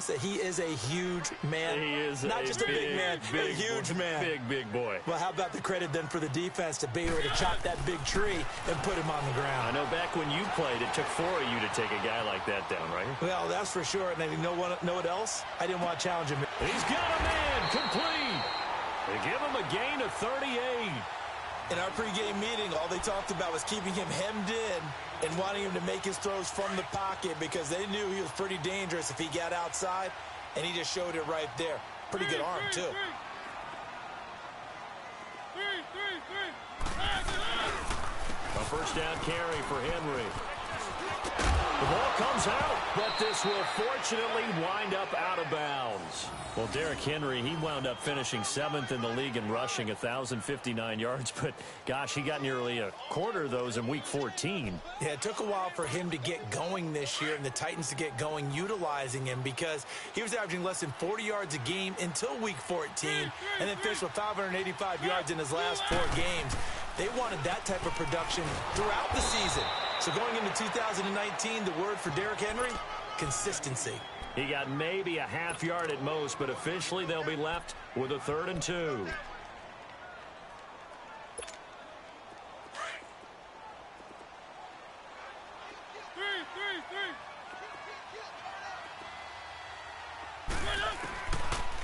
suggest that he is a huge man? He is not just a big man, a huge man. Big boy. Well, how about the credit then for the defense to be able to chop that big tree and put him on the ground? I know back when you played, it took 4 of you to take a guy like that down, right? Well, that's for sure. And then you know what else? I didn't want to challenge him. He's got a man complete. They give him a gain of 38. In our pregame meeting, all they talked about was keeping him hemmed in and wanting him to make his throws from the pocket because they knew he was pretty dangerous if he got outside, and he just showed it right there. Pretty good arm, too. A first down carry for Henry. The ball comes out, but this will fortunately wind up out of bounds. Well, Derrick Henry, he wound up finishing 7th in the league in rushing, 1,059 yards. But, gosh, he got nearly a quarter of those in Week 14. Yeah, it took a while for him to get going this year and the Titans to get going utilizing him because he was averaging less than 40 yards a game until Week 14 and then finished with 585 yards in his last 4 games. They wanted that type of production throughout the season. So going into 2019, the word for Derrick Henry, consistency. He got maybe a half yard at most, but officially they'll be left with a 3rd and 2.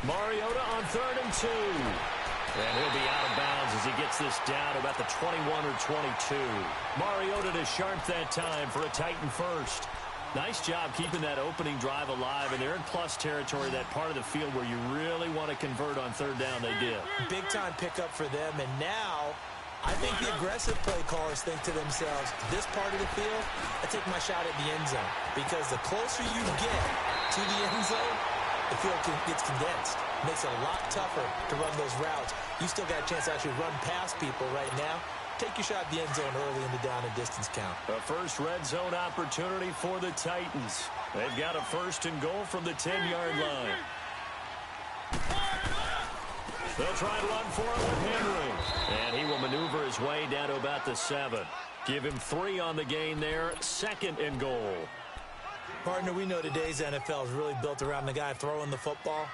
Mariota on 3rd and 2. And he'll be out of bounds as he gets this down to about the 21 or 22. Mariota to sharp that time for a Titan first. Nice job keeping that opening drive alive, and they're in plus territory, that part of the field where you really want to convert on 3rd down. They did. Big-time pickup for them, and now I think the aggressive play callers think to themselves, this part of the field, I take my shot at the end zone, because the closer you get to the end zone, the field gets condensed. Makes it a lot tougher to run those routes. You still got a chance to actually run past people right now. Take your shot at the end zone early in the down and distance count. A first red zone opportunity for the Titans. They've got a 1st and goal from the 10-yard line. They'll try and run for it with Henry. And he will maneuver his way down to about the 7. Give him 3 on the gain there. 2nd and goal. Partner, we know today's NFL is really built around the guy throwing the football.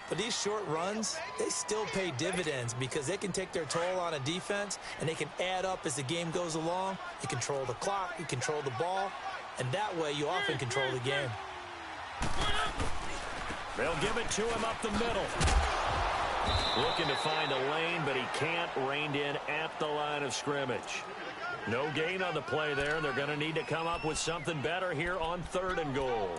But these short runs, they still pay dividends because they can take their toll on a defense and they can add up as the game goes along. You control the clock, you control the ball, and that way you often control the game. They'll give it to him up the middle. Looking to find a lane, but he can't. Reined in at the line of scrimmage. No gain on the play there. They're going to need to come up with something better here on 3rd and goal.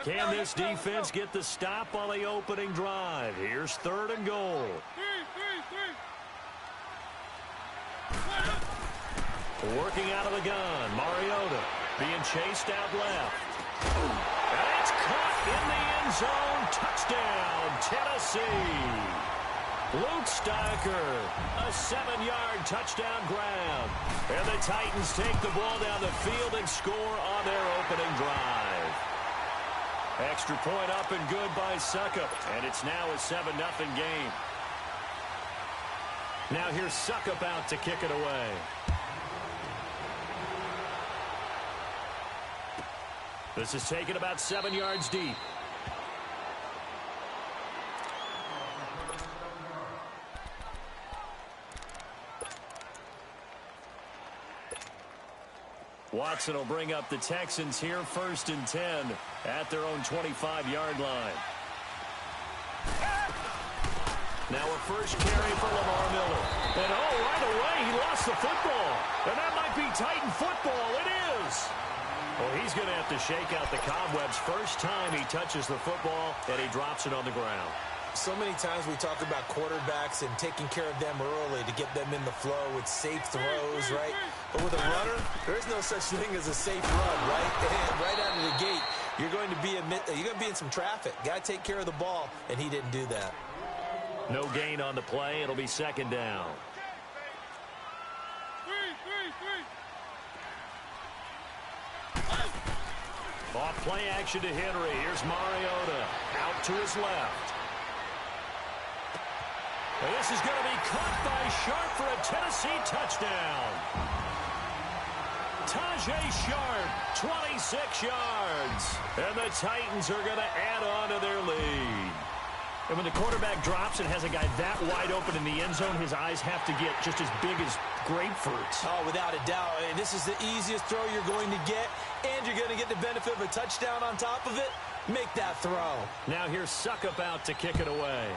Can this defense get the stop on the opening drive? Here's 3rd and goal. Working out of the gun. Mariota being chased out left. And it's caught in the end zone. Touchdown, Tennessee. Luke Steicher, a 7-yard touchdown grab. And the Titans take the ball down the field and score on their opening drive. Extra point up and good by Suckup. And it's now a 7-0 game. Now here's Suckup out to kick it away. This is taken about 7 yards deep. Watson will bring up the Texans here, 1st and 10 at their own 25-yard line. Now a first carry for Lamar Miller. And right away he lost the football. And that might be Titan football. It is. Well, he's going to have to shake out the cobwebs. First time he touches the football, and he drops it on the ground. So many times we talk about quarterbacks and taking care of them early to get them in the flow with safe throws, right? But with a runner, there is no such thing as a safe run, right? And right out of the gate, you're going to be in some traffic. Got to take care of the ball, and he didn't do that. No gain on the play. It'll be 2nd down. Off play action to Henry. Here's Mariota out to his left. And this is going to be caught by Sharp for a Tennessee touchdown. Tajay Sharp, 26 yards. And the Titans are going to add on to their lead. And when the quarterback drops and has a guy that wide open in the end zone, his eyes have to get just as big as grapefruits. Oh, without a doubt. This is the easiest throw you're going to get, and you're going to get the benefit of a touchdown on top of it. Make that throw. Now here's Suckup out to kick it away.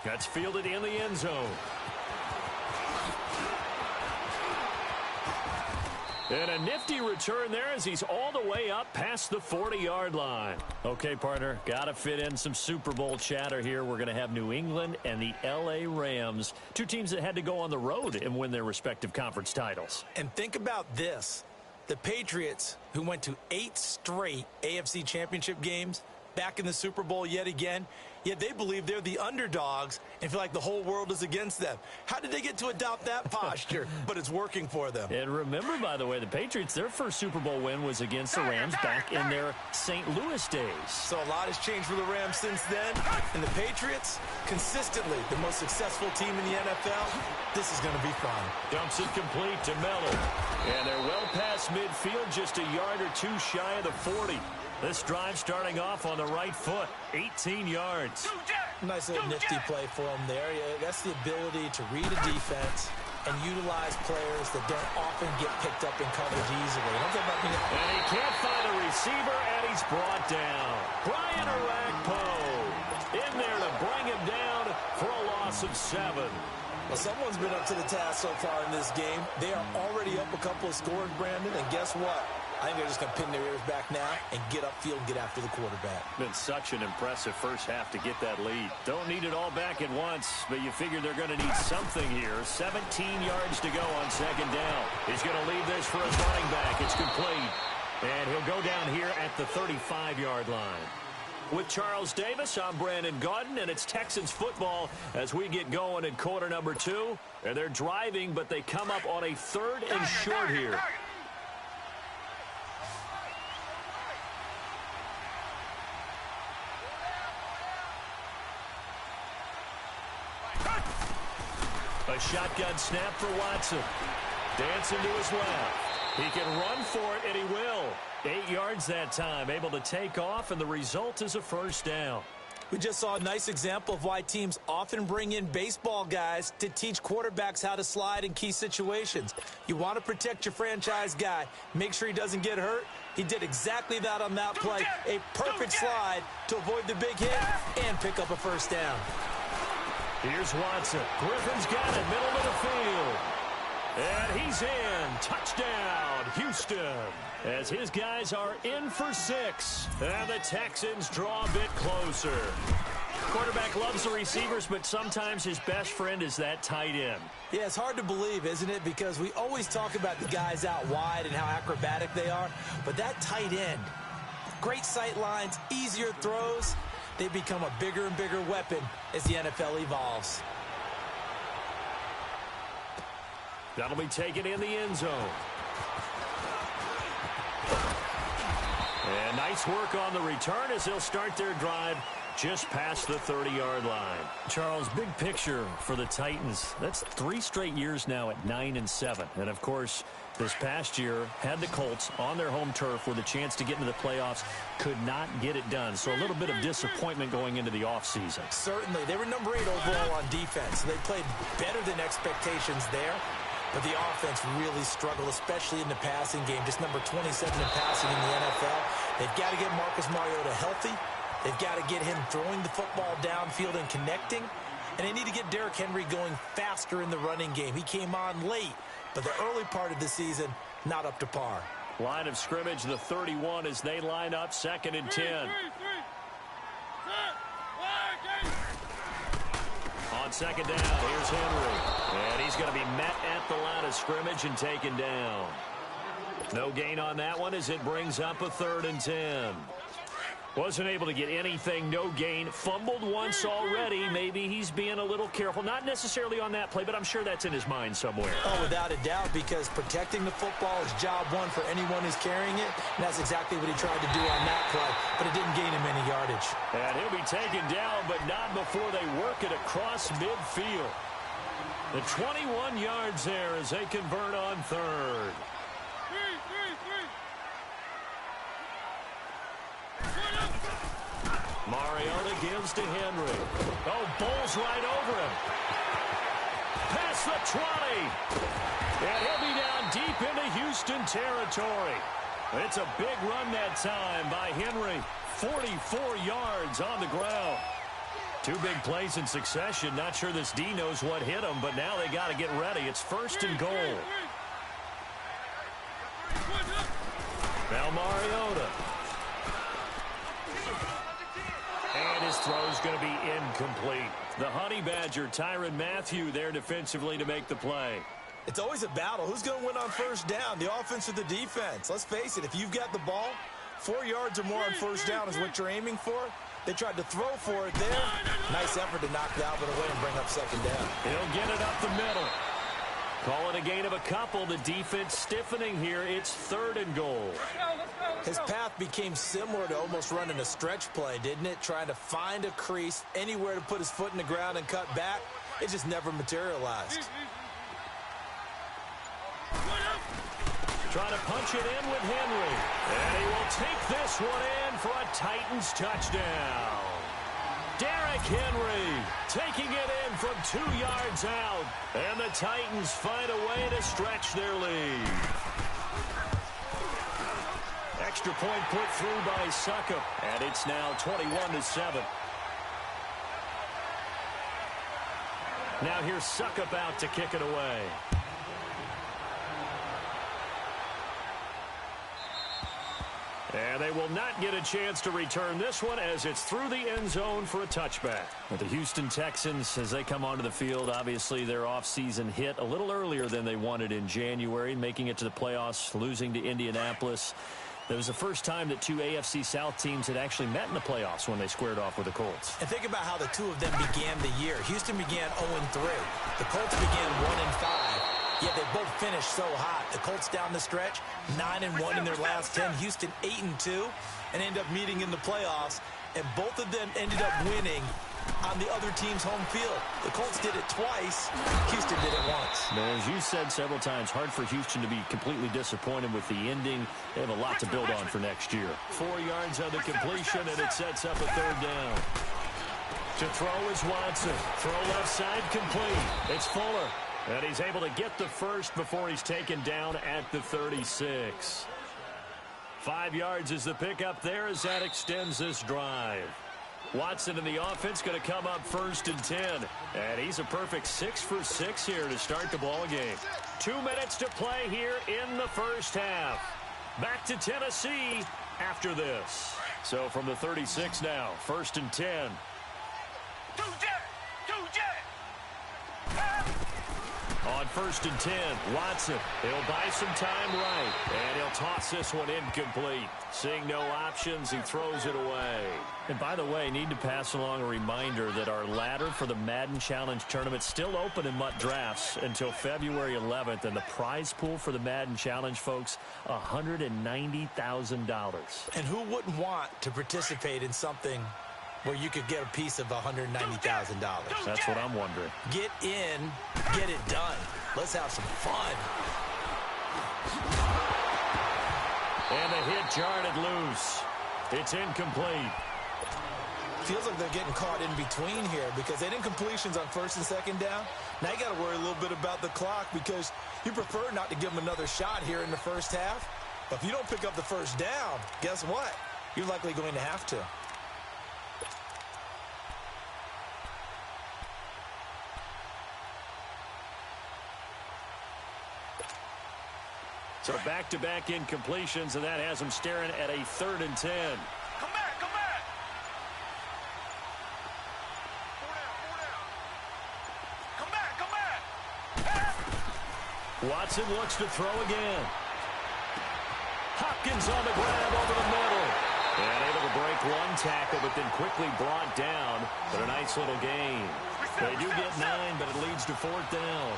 That's fielded in the end zone. And a nifty return there as he's all the way up past the 40-yard line. Okay, partner, got to fit in some Super Bowl chatter here. We're going to have New England and the L.A. Rams, two teams that had to go on the road and win their respective conference titles. And think about this. The Patriots, who went to 8 straight AFC championship games, back in the Super Bowl yet again, yet they believe they're the underdogs and feel like the whole world is against them. How did they get to adopt that posture? But it's working for them. And remember, by the way, the Patriots, their first Super Bowl win was against the Rams back in their St. Louis days. So a lot has changed for the Rams since then. And the Patriots, consistently the most successful team in the NFL. This is going to be fun. Dumps it complete to Miller. And they're well past midfield, just a yard or two shy of the 40. This drive starting off on the right foot, 18 yards. Nice little nifty play for him there. Yeah, that's the ability to read a defense and utilize players that don't often get picked up in coverage easily. And he can't find a receiver, and he's brought down. Brian Orakpo in there to bring him down for a loss of 7. Well, someone's been up to the task so far in this game. They are already up a couple of scores, Brandon, and guess what? I think they're just going to pin their ears back now and get upfield and get after the quarterback. Been such an impressive first half to get that lead. Don't need it all back at once, but you figure they're going to need something here. 17 yards to go on second down. He's going to leave this for his running back. It's complete. And he'll go down here at the 35-yard line. With Charles Davis, I'm Brandon Gaudin, and it's Texans football as we get going in quarter number 2. And they're driving, but they come up on a 3rd and short here. A shotgun snap for Watson. Dancing to his left. He can run for it, and he will. 8 yards that time, able to take off, and the result is a first down. We just saw a nice example of why teams often bring in baseball guys to teach quarterbacks how to slide in key situations. You want to protect your franchise guy. Make sure he doesn't get hurt. He did exactly that on that play. A perfect slide to avoid the big hit and pick up a first down. Here's Watson. Griffin's got it, middle of the field. And he's in. Touchdown, Houston. As his guys are in for 6. And the Texans draw a bit closer. Quarterback loves the receivers, but sometimes his best friend is that tight end. Yeah, it's hard to believe, isn't it? Because we always talk about the guys out wide and how acrobatic they are. But that tight end, great sight lines, easier throws. They become a bigger and bigger weapon as the NFL evolves. That'll be taken in the end zone. And nice work on the return as they'll start their drive just past the 30-yard line. Charles, big picture for the Titans. That's 3 straight years now at 9-7. And, of course, this past year had the Colts on their home turf with a chance to get into the playoffs. Could not get it done. So a little bit of disappointment going into the offseason. Certainly. They were number 8 overall on defense. They played better than expectations there. But the offense really struggled, especially in the passing game. Just number 27 in passing in the NFL. They've got to get Marcus Mariota healthy. They've got to get him throwing the football downfield and connecting. And they need to get Derrick Henry going faster in the running game. He came on late, but the early part of the season, not up to par. Line of scrimmage, the 31 as they line up, 2nd and 10. On second down, here's Henry. And he's going to be met at the line of scrimmage and taken down. No gain on that one as it brings up a 3rd and 10. Wasn't able to get anything, no gain. Fumbled once already. Maybe he's being a little careful. Not necessarily on that play, but I'm sure that's in his mind somewhere. Oh, without a doubt, because protecting the football is job one for anyone who's carrying it. And that's exactly what he tried to do on that play, but it didn't gain him any yardage. And he'll be taken down, but not before they work it across midfield. The 21 yards there as they convert on third. Mariota gives to Henry. Oh, bowls right over him. Past the 20. And he'll be down deep into Houston territory. It's a big run that time by Henry. 44 yards on the ground. Two big plays in succession. Not sure this D knows what hit him, but now they got to get ready. It's first and goal. Now Mariota. And his throw's going to be incomplete. The Honey Badger, Tyrann Mathieu, there defensively to make the play. It's always a battle. Who's going to win on first down, the offense or the defense? Let's face it, if you've got the ball, 4 yards or more on first down is what you're aiming for. They tried to throw for it there. Nice effort to knock Dalvin away and bring up second down. He'll get it up the middle. Call it a gain of a couple. The defense stiffening here. It's third and goal. His path became similar to almost running a stretch play, didn't it? Trying to find a crease, anywhere to put his foot in the ground and cut back. It just never materialized. Trying to punch it in with Henry. And he will take this one in for a Titans touchdown. Derrick Henry taking it in from 2 yards out. And the Titans find a way to stretch their lead. Extra point put through by Succop. And it's now 21-7. Now here's Succop out to kick it away. And they will not get a chance to return this one as it's through the end zone for a touchback. But the Houston Texans, as they come onto the field, obviously their offseason hit a little earlier than they wanted in January, making it to the playoffs, losing to Indianapolis. It was the first time that two AFC South teams had actually met in the playoffs when they squared off with the Colts. And think about how the two of them began the year. Houston began 0-3. The Colts began 1-5. Yet they both finished so hot. The Colts down the stretch, 9-1 in their last 10. Houston 8-2, and end up meeting in the playoffs. And both of them ended up winning on the other team's home field. The Colts did it twice. Houston did it once. Now, as you said several times, hard for Houston to be completely disappointed with the ending. They have a lot to build on for next year. 4 yards on the completion, and it sets up a third down. To throw is Watson. Throw left side complete. It's Fuller. And he's able to get the first before he's taken down at the 36. 5 yards is the pickup there as that extends this drive. Watson in the offense going to come up first and 10. And he's a perfect 6 for 6 here to start the ball game. 2 minutes to play here in the first half. Back to Tennessee after this. So from the 36 now, first and 10. On first and 10, Watson. He'll buy some time right, and he'll toss this one incomplete. Seeing no options, he throws it away. And by the way, need to pass along a reminder that our ladder for the Madden Challenge tournament still open in MUT Drafts until February 11th, and the prize pool for the Madden Challenge, folks, $190,000. And who wouldn't want to participate in something where you could get a piece of $190,000. That's what I'm wondering. Get in, get it done. Let's have some fun. And the hit jarred it loose. It's incomplete. Feels like they're getting caught in between here because they didn't completions on first and second down. Now you got to worry a little bit about the clock because you prefer not to give them another shot here in the first half. But if you don't pick up the first down, guess what? You're likely going to have to. So back-to-back incompletions, and that has them staring at a third and 10. Come back, come back. 4 down, 4 down. Come back, come back. Watson looks to throw again. Hopkins on the grab over the middle. And able to break make one tackle, but then quickly brought down. But a nice little gain. They do get 9, but it leads to 4th down.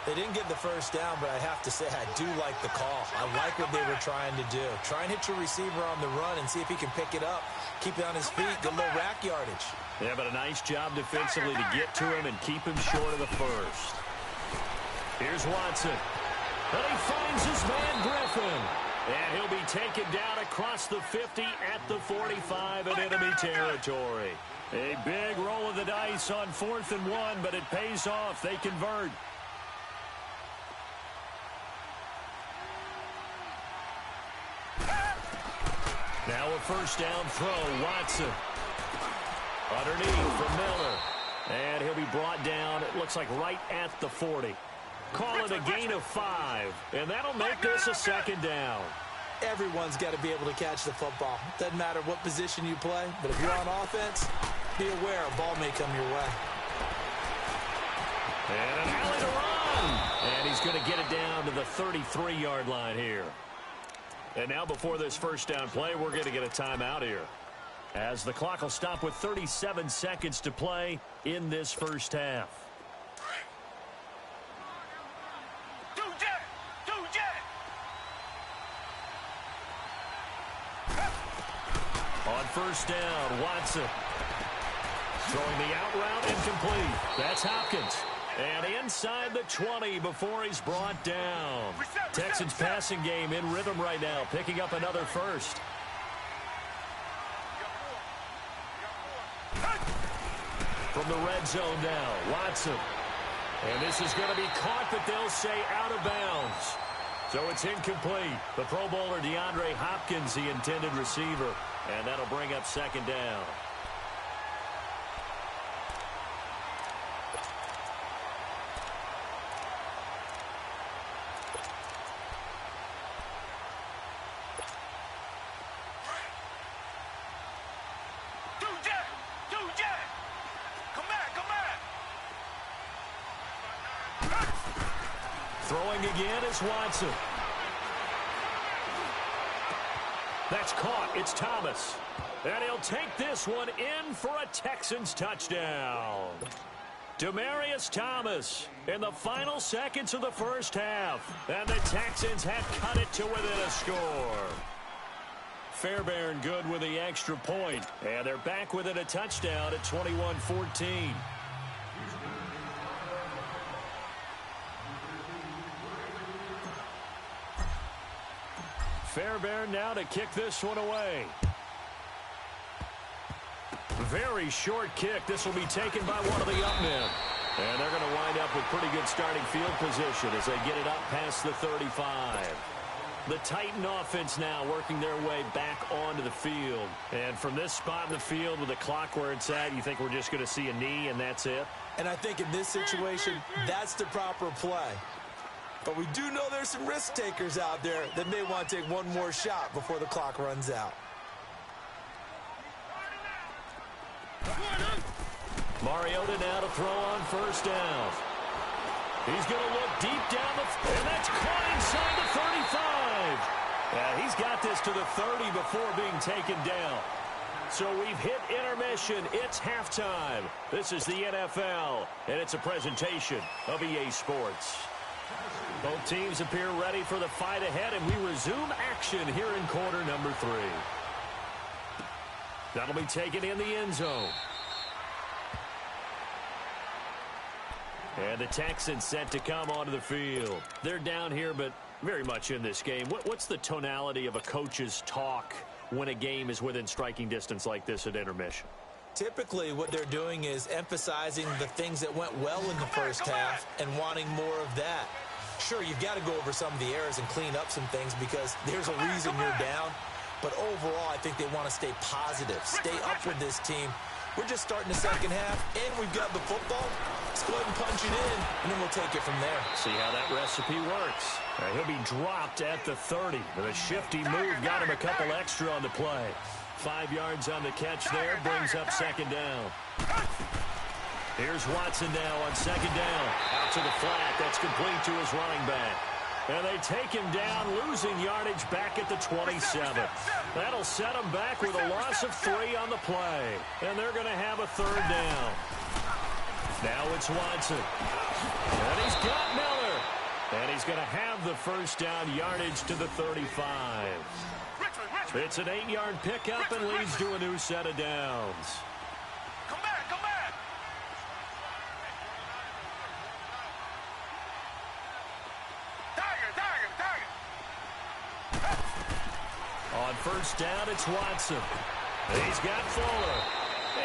They didn't get the first down, but I have to say I do like the call. I like what they were trying to do. Try and hit your receiver on the run and see if he can pick it up. Keep it on his feet. Get a little rack yardage. Yeah, but a nice job defensively to get to him and keep him short of the first. Here's Watson. And he finds his man Griffin. And he'll be taken down across the 50 at the 45 in enemy territory. A big roll of the dice on 4th and 1, but it pays off. They convert. Now a first down throw, Watson. Underneath for Miller. And he'll be brought down, it looks like right at the 40. Call it a gain of 5, and that'll make this a 2nd down. Everyone's got to be able to catch the football. Doesn't matter what position you play, but if you're on offense, be aware a ball may come your way. And an alley to run. And he's going to get it down to the 33-yard line here. And now before this first down play, we're going to get a timeout here, as the clock will stop with 37 seconds to play in this first half. On first down, Watson. Throwing the out route incomplete. That's Hopkins. And inside the 20 before he's brought down. Texans passing game in rhythm right now, picking up another first. From the red zone now, Watson. And this is going to be caught, but they'll say out of bounds. So it's incomplete. The Pro Bowler DeAndre Hopkins, the intended receiver. And that'll bring up 2nd down. Throwing again is Watson. That's caught. It's Thomas. And he'll take this one in for a Texans touchdown. Demaryius Thomas in the final seconds of the first half. And the Texans have cut it to within a score. Fairbairn good with the extra point. And they're back within a touchdown at 21-14. Fairbairn now to kick this one away. Very short kick. This will be taken by one of the up men. And they're going to wind up with pretty good starting field position as they get it up past the 35. The Titan offense now working their way back onto the field. And from this spot in the field with the clock where it's at, you think we're just going to see a knee and that's it? And I think in this situation, that's the proper play. But we do know there's some risk takers out there that may want to take one more shot before the clock runs out. Mariota now to throw on first down. He's going to look deep down and that's caught inside the 35. He's got this to the 30 before being taken down. So we've hit intermission. It's halftime. This is the NFL, and it's a presentation of EA Sports. Both teams appear ready for the fight ahead, and we resume action here in quarter number 3. That'll be taken in the end zone. And the Texans set to come onto the field. They're down here, but very much in this game. What's the tonality of a coach's talk when a game is within striking distance like this at intermission? Typically, what they're doing is emphasizing the things that went well in the first half and wanting more of that. Sure, you've got to go over some of the errors and clean up some things because there's a reason you're down. But overall, I think they want to stay positive, stay up with this team. We're just starting the second half, and we've got the football. Let's go ahead and punch it in, and then we'll take it from there. See how that recipe works. He'll be dropped at the 30. But a shifty move got him a couple extra on the play. 5 yards on the catch there, brings up second down. Here's Watson now on second down. Out to the flat, that's complete to his running back. And they take him down, losing yardage back at the 27. That'll set him back with a loss of 3 on the play. And they're going to have a 3rd down. Now it's Watson. And he's got Miller. And he's going to have the 1st down, yardage to the 35. It's an 8-yard pickup and leads to a new set of downs. Come back, come back. On 1st down, it's Watson. He's got Fuller.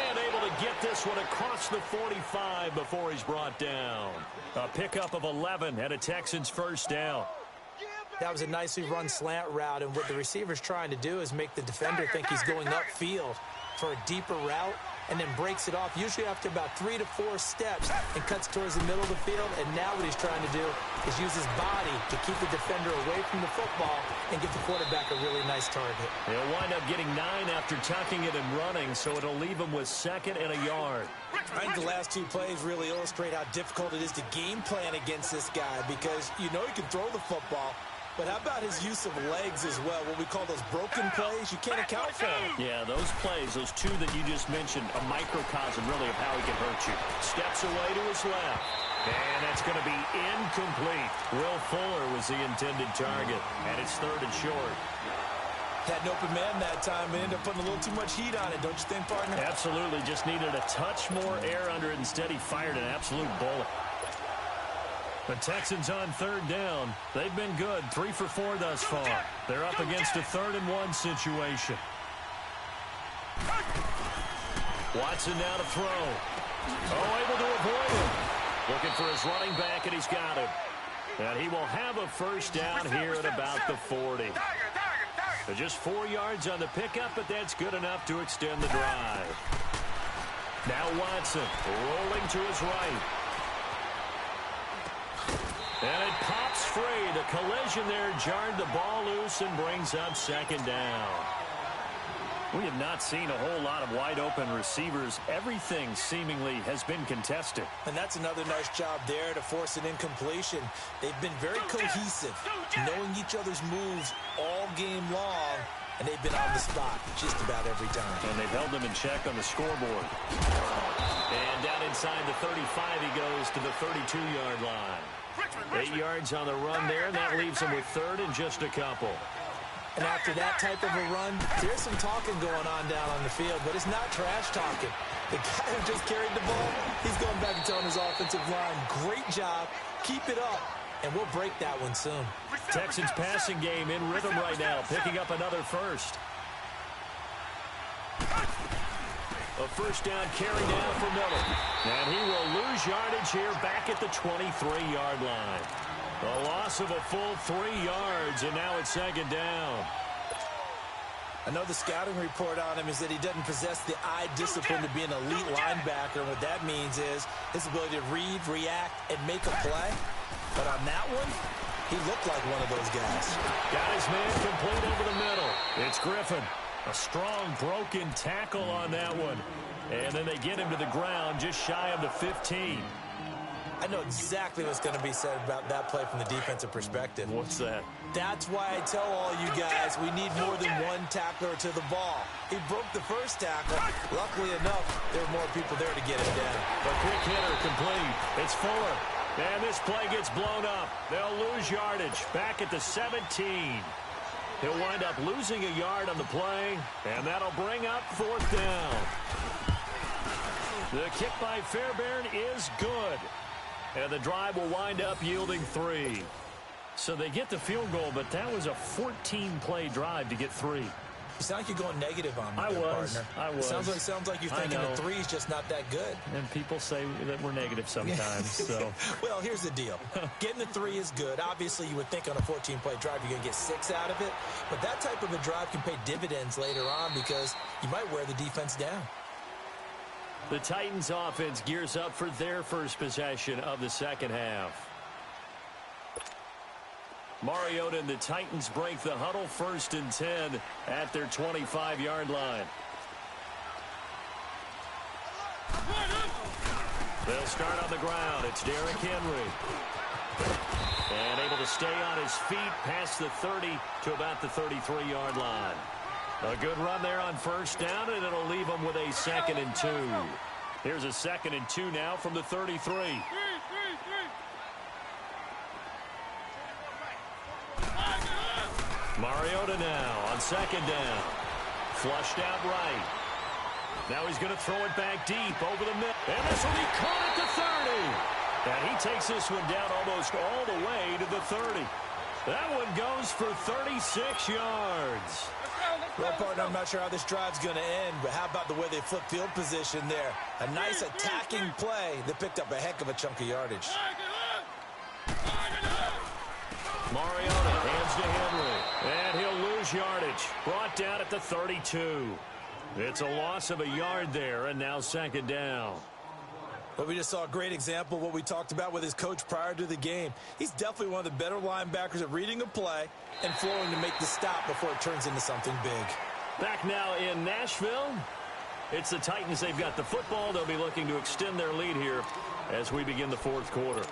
And able to get this one across the 45 before he's brought down. A pickup of 11 and a Texans 1st down. That was a nicely run slant route, and what the receiver's trying to do is make the defender think he's going upfield for a deeper route, and then breaks it off, usually after about 3 to 4 steps, and cuts towards the middle of the field. And now what he's trying to do is use his body to keep the defender away from the football and give the quarterback a really nice target. He'll wind up getting 9 after tucking it and running, so it'll leave him with 2nd and a yard. I think the last 2 plays really illustrate how difficult it is to game plan against this guy, because you know he can throw the football, but how about his use of legs as well? What we call those broken plays, you can't account for them. Yeah, those plays, those 2 that you just mentioned, a microcosm really of how he can hurt you. Steps away to his left. And that's going to be incomplete. Will Fuller was the intended target, and it's 3rd and short. Had an open man that time, but ended up putting a little too much heat on it, don't you think, partner? Absolutely, just needed a touch more air under it. Instead, he fired an absolute bullet. The Texans on 3rd down. They've been good, 3 for 4 thus far. They're up against a 3rd and 1 situation. Watson now to throw. Oh, able to avoid him. Looking for his running back, and he's got him. And he will have a 1st down here at about the 40. So just 4 yards on the pickup, but that's good enough to extend the drive. Now Watson rolling to his right. And it pops free. The collision there jarred the ball loose and brings up 2nd down. We have not seen a whole lot of wide-open receivers. Everything seemingly has been contested. And that's another nice job there to force an incompletion. They've been very cohesive, knowing each other's moves all game long, and they've been on the spot just about every time. And they've held them in check on the scoreboard. And down inside the 35, he goes to the 32-yard line. 8 yards on the run there, and that leaves him with 3rd and just a couple. And after that type of a run, there's some talking going on down on the field, but it's not trash talking. The guy who just carried the ball, he's going back and telling his offensive line, great job, keep it up, and we'll break that one soon. Texans passing game in rhythm right now, picking up another 1st. A 1st down carry down for Miller. And he will lose yardage here back at the 23-yard line. A loss of a full 3 yards, and now it's 2nd down. I know the scouting report on him is that he doesn't possess the eye discipline to be an elite linebacker. What that means is his ability to read, react, and make a play. But on that one, he looked like one of those guys. Got his man complete over the middle. It's Griffin. A strong broken tackle on that one. And then they get him to the ground just shy of the 15. I know exactly what's going to be said about that play from the defensive perspective. What's that? That's why I tell all you guys we need more than one tackler to the ball. He broke the 1st tackle. Luckily enough, there were more people there to get him down. A quick hitter complete. It's Fuller. And this play gets blown up. They'll lose yardage back at the 17. He'll wind up losing a yard on the play, and that'll bring up 4th down. The kick by Fairbairn is good. And the drive will wind up yielding 3. So they get the field goal, but that was a 14-play drive to get 3. You sound like you're going negative on me, partner. I was. Sounds like you're thinking a 3 is just not that good. And people say that we're negative sometimes. So. Well, here's the deal. Getting the 3 is good. Obviously, you would think on a 14-play drive you're going to get 6 out of it. But that type of a drive can pay dividends later on because you might wear the defense down. The Titans offense gears up for their first possession of the 2nd half. Mariota and the Titans break the huddle, 1st and 10 at their 25-yard line. They'll start on the ground. It's Derrick Henry. And able to stay on his feet past the 30 to about the 33-yard line. A good run there on first down, and it'll leave him with a 2nd and 2. Here's a 2nd and 2 now from the 33. Mariota now on 2nd down. Flushed out right. Now he's going to throw it back deep over the middle. And this will be caught at the 30. And he takes this one down almost all the way to the 30. That one goes for 36 yards. Well, partner, I'm not sure how this drive's going to end, but how about the way they flip field position there? A nice attacking play that picked up a heck of a chunk of yardage. Mariota hands to Henry, and he'll lose yardage. Brought down at the 32. It's a loss of a yard there, and now 2nd down. But we just saw a great example of what we talked about with his coach prior to the game. He's definitely one of the better linebackers at reading a play and flowing to make the stop before it turns into something big. Back now in Nashville. It's the Titans. They've got the football. They'll be looking to extend their lead here as we begin the 4th quarter.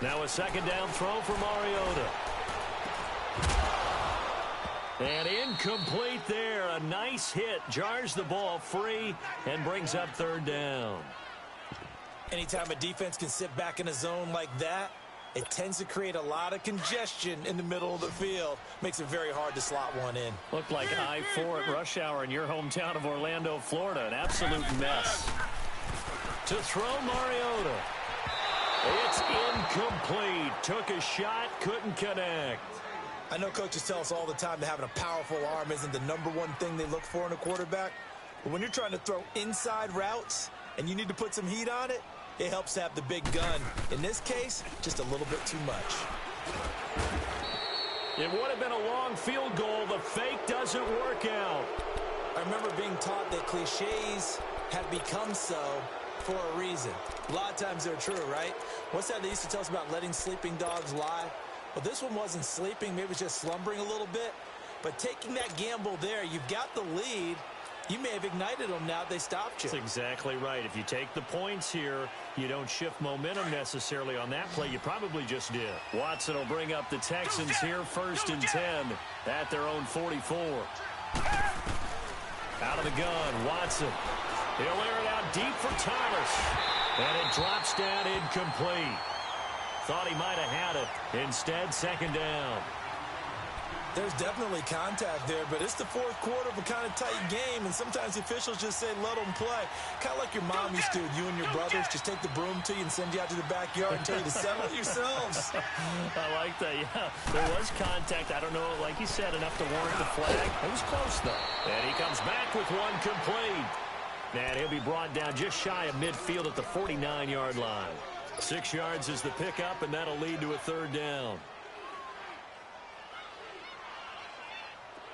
Now a 2nd down throw for Mariota. And incomplete there. A nice hit. Jars the ball free and brings up 3rd down. Anytime a defense can sit back in a zone like that, it tends to create a lot of congestion in the middle of the field. Makes it very hard to slot one in. Looked like I-4 at rush hour in your hometown of Orlando, Florida. An absolute mess. To throw Mariota. It's incomplete. Took a shot, couldn't connect. I know coaches tell us all the time that having a powerful arm isn't the #1 thing they look for in a quarterback. But when you're trying to throw inside routes and you need to put some heat on it, it helps to have the big gun. In this case, just a little bit too much. It would have been a long field goal. The fake doesn't work out. I remember being taught that cliches have become so for a reason. A lot of times they're true, right? What's that they used to tell us about letting sleeping dogs lie? Well, this one wasn't sleeping. Maybe it was just slumbering a little bit. But taking that gamble there, you've got the lead. You may have ignited them now they stopped you. That's exactly right. If you take the points here, you don't shift momentum necessarily on that play. You probably just did. Watson will bring up the Texans here 1st and 10 at their own 44. Out of the gun, Watson. He'll air it out deep for Thomas. And it drops down incomplete. Thought he might have had it. Instead, 2nd down. There's definitely contact there, but it's the 4th quarter of a kind of tight game, and sometimes the officials just say, let them play. Kind of like your mom used to, you and your brothers just take the broom to you and send you out to the backyard and tell you to settle it yourselves. I like that, yeah. There was contact. I don't know, like you said, enough to warrant the flag. It was close, though. And he comes back with one complete. And he'll be brought down just shy of midfield at the 49-yard line. 6 yards is the pickup, and that'll lead to a 3rd down.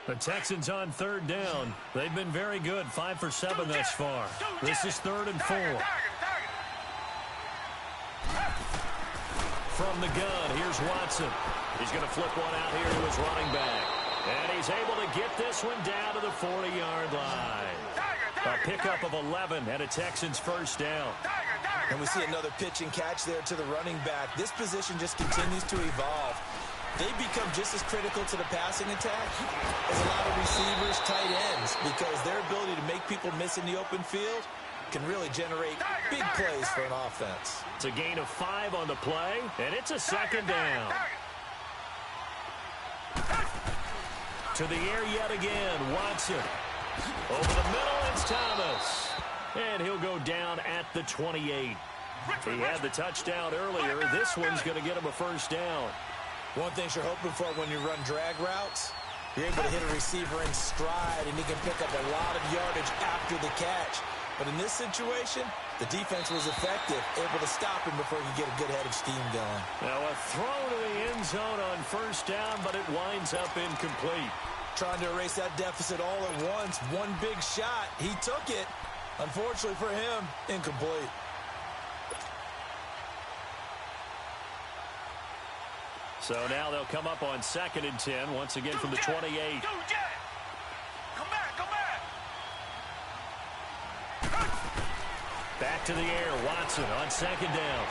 The Texans on 3rd down. They've been very good, 5 for 7 thus far. This is 3rd and 4. From the gun, here's Watson. He's going to flip one out here to his running back. And he's able to get this one down to the 40-yard line. A pickup of 11 and a Texans 1st down. And we see another pitch and catch there to the running back. This position just continues to evolve. They become just as critical to the passing attack as a lot of receivers, tight ends, because their ability to make people miss in the open field can really generate big plays for an offense. It's a gain of 5 on the play, and it's a 2nd down. To the air yet again, Watson. Over the middle, it's Thomas. And he'll go down at the 28. He had the touchdown earlier. This one's going to get him a 1st down. One thing you're hoping for when you run drag routes, you're able to hit a receiver in stride, and he can pick up a lot of yardage after the catch. But in this situation, the defense was effective, able to stop him before he could get a good head of steam going. Now a throw to the end zone on 1st down, but it winds up incomplete. Trying to erase that deficit all at once. One big shot. He took it. Unfortunately for him, incomplete. So now they'll come up on 2nd and 10, once again from the 28. Come back. Back to the air. Watson on 2nd down.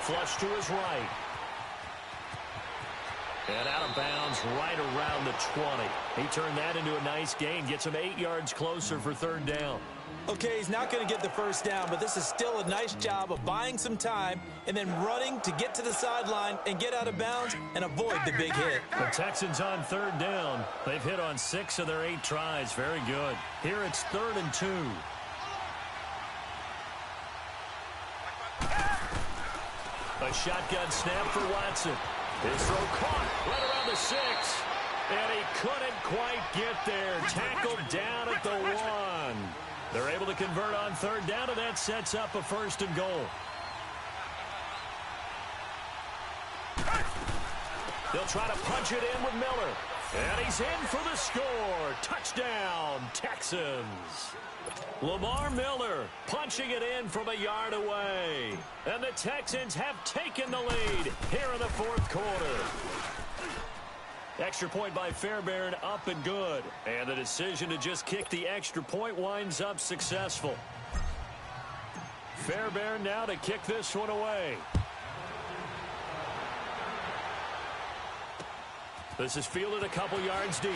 Flush to his right. And out of bounds right around the 20. He turned that into a nice gain. Gets him 8 yards closer for 3rd down. Okay, he's not going to get the first down, but this is still a nice job of buying some time and then running to get to the sideline and get out of bounds and avoid the big hit. The Texans on 3rd down. They've hit on 6 of their 8 tries. Very good. Here it's 3rd and 2. A shotgun snap for Watson. His throw caught right around the 6. And he couldn't quite get there. Tackled down at the 1. They're able to convert on 3rd down, and that sets up a 1st and goal. They'll try to punch it in with Miller. And he's in for the score. Touchdown, Texans. Lamar Miller punching it in from a yard away. And the Texans have taken the lead here in the 4th quarter. Extra point by Fairbairn, up and good. And the decision to just kick the extra point winds up successful. Fairbairn now to kick this one away. This is fielded a couple yards deep.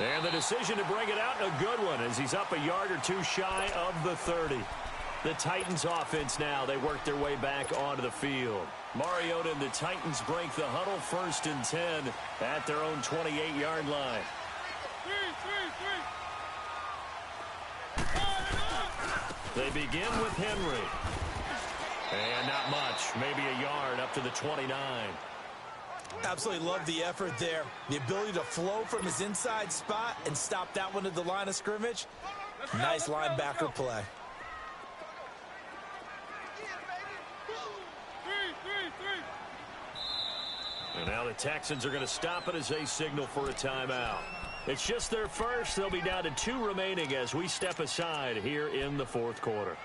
And the decision to bring it out, a good one, as he's up a yard or 2 shy of the 30. The Titans offense now, they work their way back onto the field. Mariota and the Titans break the huddle, 1st and 10 at their own 28-yard line. They begin with Henry. And not much, maybe a yard up to the 29. Absolutely love the effort there. The ability to flow from his inside spot and stop that one at the line of scrimmage. Nice linebacker play. And now the Texans are going to stop it as they signal for a timeout. It's just their first. They'll be down to 2 remaining as we step aside here in the 4th quarter.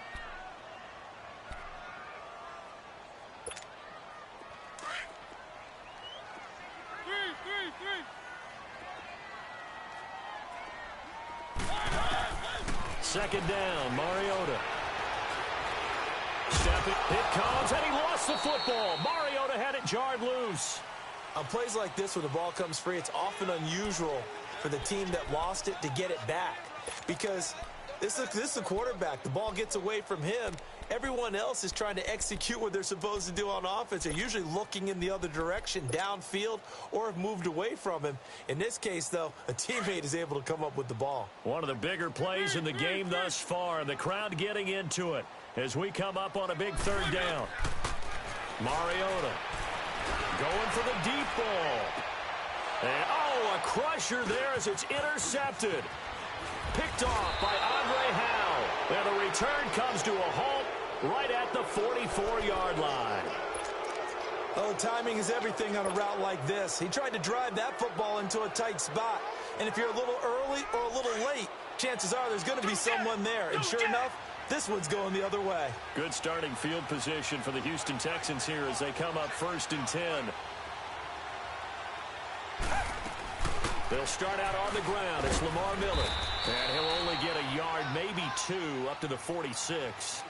Second down, Mariota. Stepping, it comes, and he lost the football. Mariota had it jarred loose. On plays like this, when the ball comes free, it's often unusual for the team that lost it to get it back. Because this is the quarterback. The ball gets away from him. Everyone else is trying to execute what they're supposed to do on offense. They're usually looking in the other direction, downfield, or have moved away from him. In this case, though, a teammate is able to come up with the ball. One of the bigger plays in the game thus far. The crowd getting into it as we come up on a big 3rd down. Mariota going for the deep ball. And, a crusher there as it's intercepted. Picked off by Andre Howe. And the return comes to a halt right at the 44-yard line. Oh, timing is everything on a route like this. He tried to drive that football into a tight spot. And if you're a little early or a little late, chances are there's going to be someone there. And sure enough, this one's going the other way. Good starting field position for the Houston Texans here as they come up 1st and 10. They'll start out on the ground. It's Lamar Miller. And he'll only get a yard, maybe 2, up to the 46.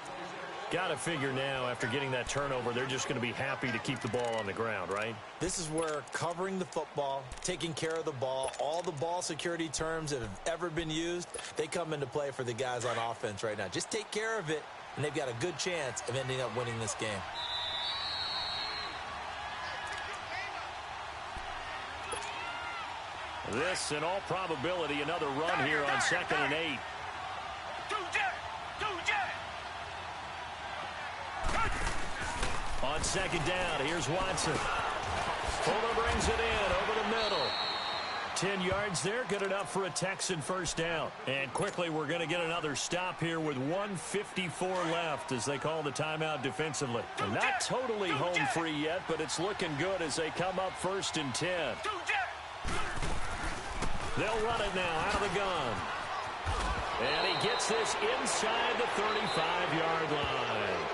Got to figure now, after getting that turnover, they're just going to be happy to keep the ball on the ground, right? This is where covering the football, taking care of the ball, all the ball security terms that have ever been used, they come into play for the guys on offense right now. Just take care of it, and they've got a good chance of ending up winning this game. This, in all probability, another run here on 2nd and 8. On 2nd down, here's Watson. Fuller brings it in over the middle. 10 yards there, good enough for a Texan 1st down. And quickly, we're going to get another stop here with 1:54 left as they call the timeout defensively. And not totally home free yet, but it's looking good as they come up 1st and 10. They'll run it now out of the gun. And he gets this inside the 35-yard line.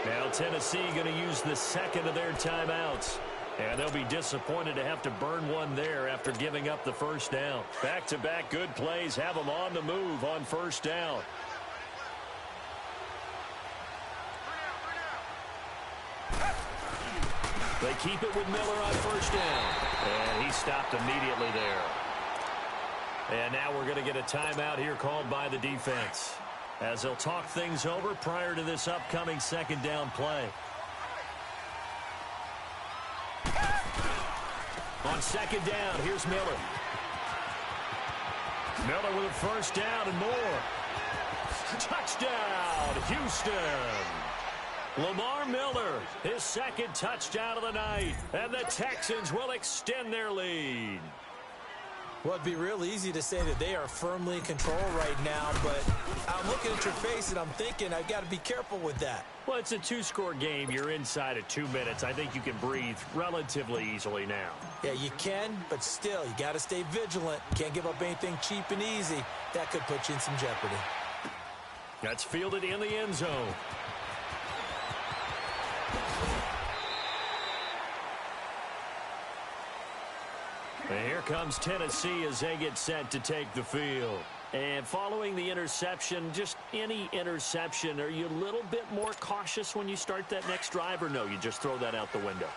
Now Tennessee going to use the second of their timeouts. And they'll be disappointed to have to burn one there after giving up the first down. Back-to-back good plays have them on the move on first down. They keep it with Miller on first down. And he stopped immediately there. And now we're going to get a timeout here called by the defense, as they'll talk things over prior to this upcoming second down play. On second down, here's Miller. Miller with a first down and more. Touchdown, Houston. Lamar Miller, his second touchdown of the night, and the Texans will extend their lead. Well, it'd be real easy to say that they are firmly in control right now, but I'm looking at your face and I'm thinking I've got to be careful with that. Well, it's a two-score game. You're inside of 2 minutes. I think you can breathe relatively easily now. Yeah, you can, but still, you got to stay vigilant. Can't give up anything cheap and easy. That could put you in some jeopardy. That's fielded in the end zone. And here comes Tennessee as they get set to take the field. And following the interception, just any interception, are you a little bit more cautious when you start that next drive, or no, you just throw that out the window?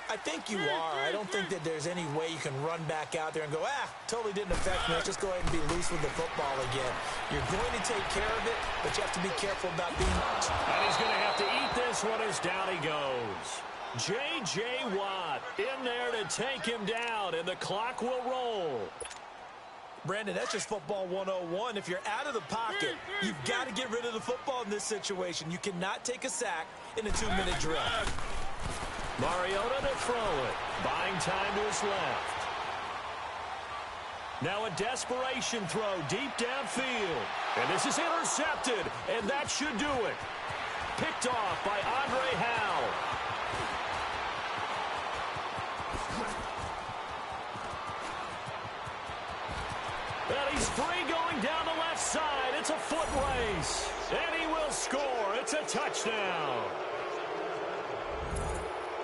I think you are. I don't think that there's any way you can run back out there and go, totally didn't affect me. Let's just go ahead and be loose with the football again. You're going to take care of it, but you have to be careful about being... And he's going to have to eat this one as down he goes. J.J. Watt in there to take him down, and the clock will roll. Brandon, that's just football 101. If you're out of the pocket, you've got to get rid of the football in this situation. You cannot take a sack in a 2-minute drill. Mariota to throw it. Buying time to his left. Now a desperation throw deep downfield. And this is intercepted, and that should do it. Picked off by Andre Howell. And he's free going down the left side. It's a foot race. And he will score. It's a touchdown.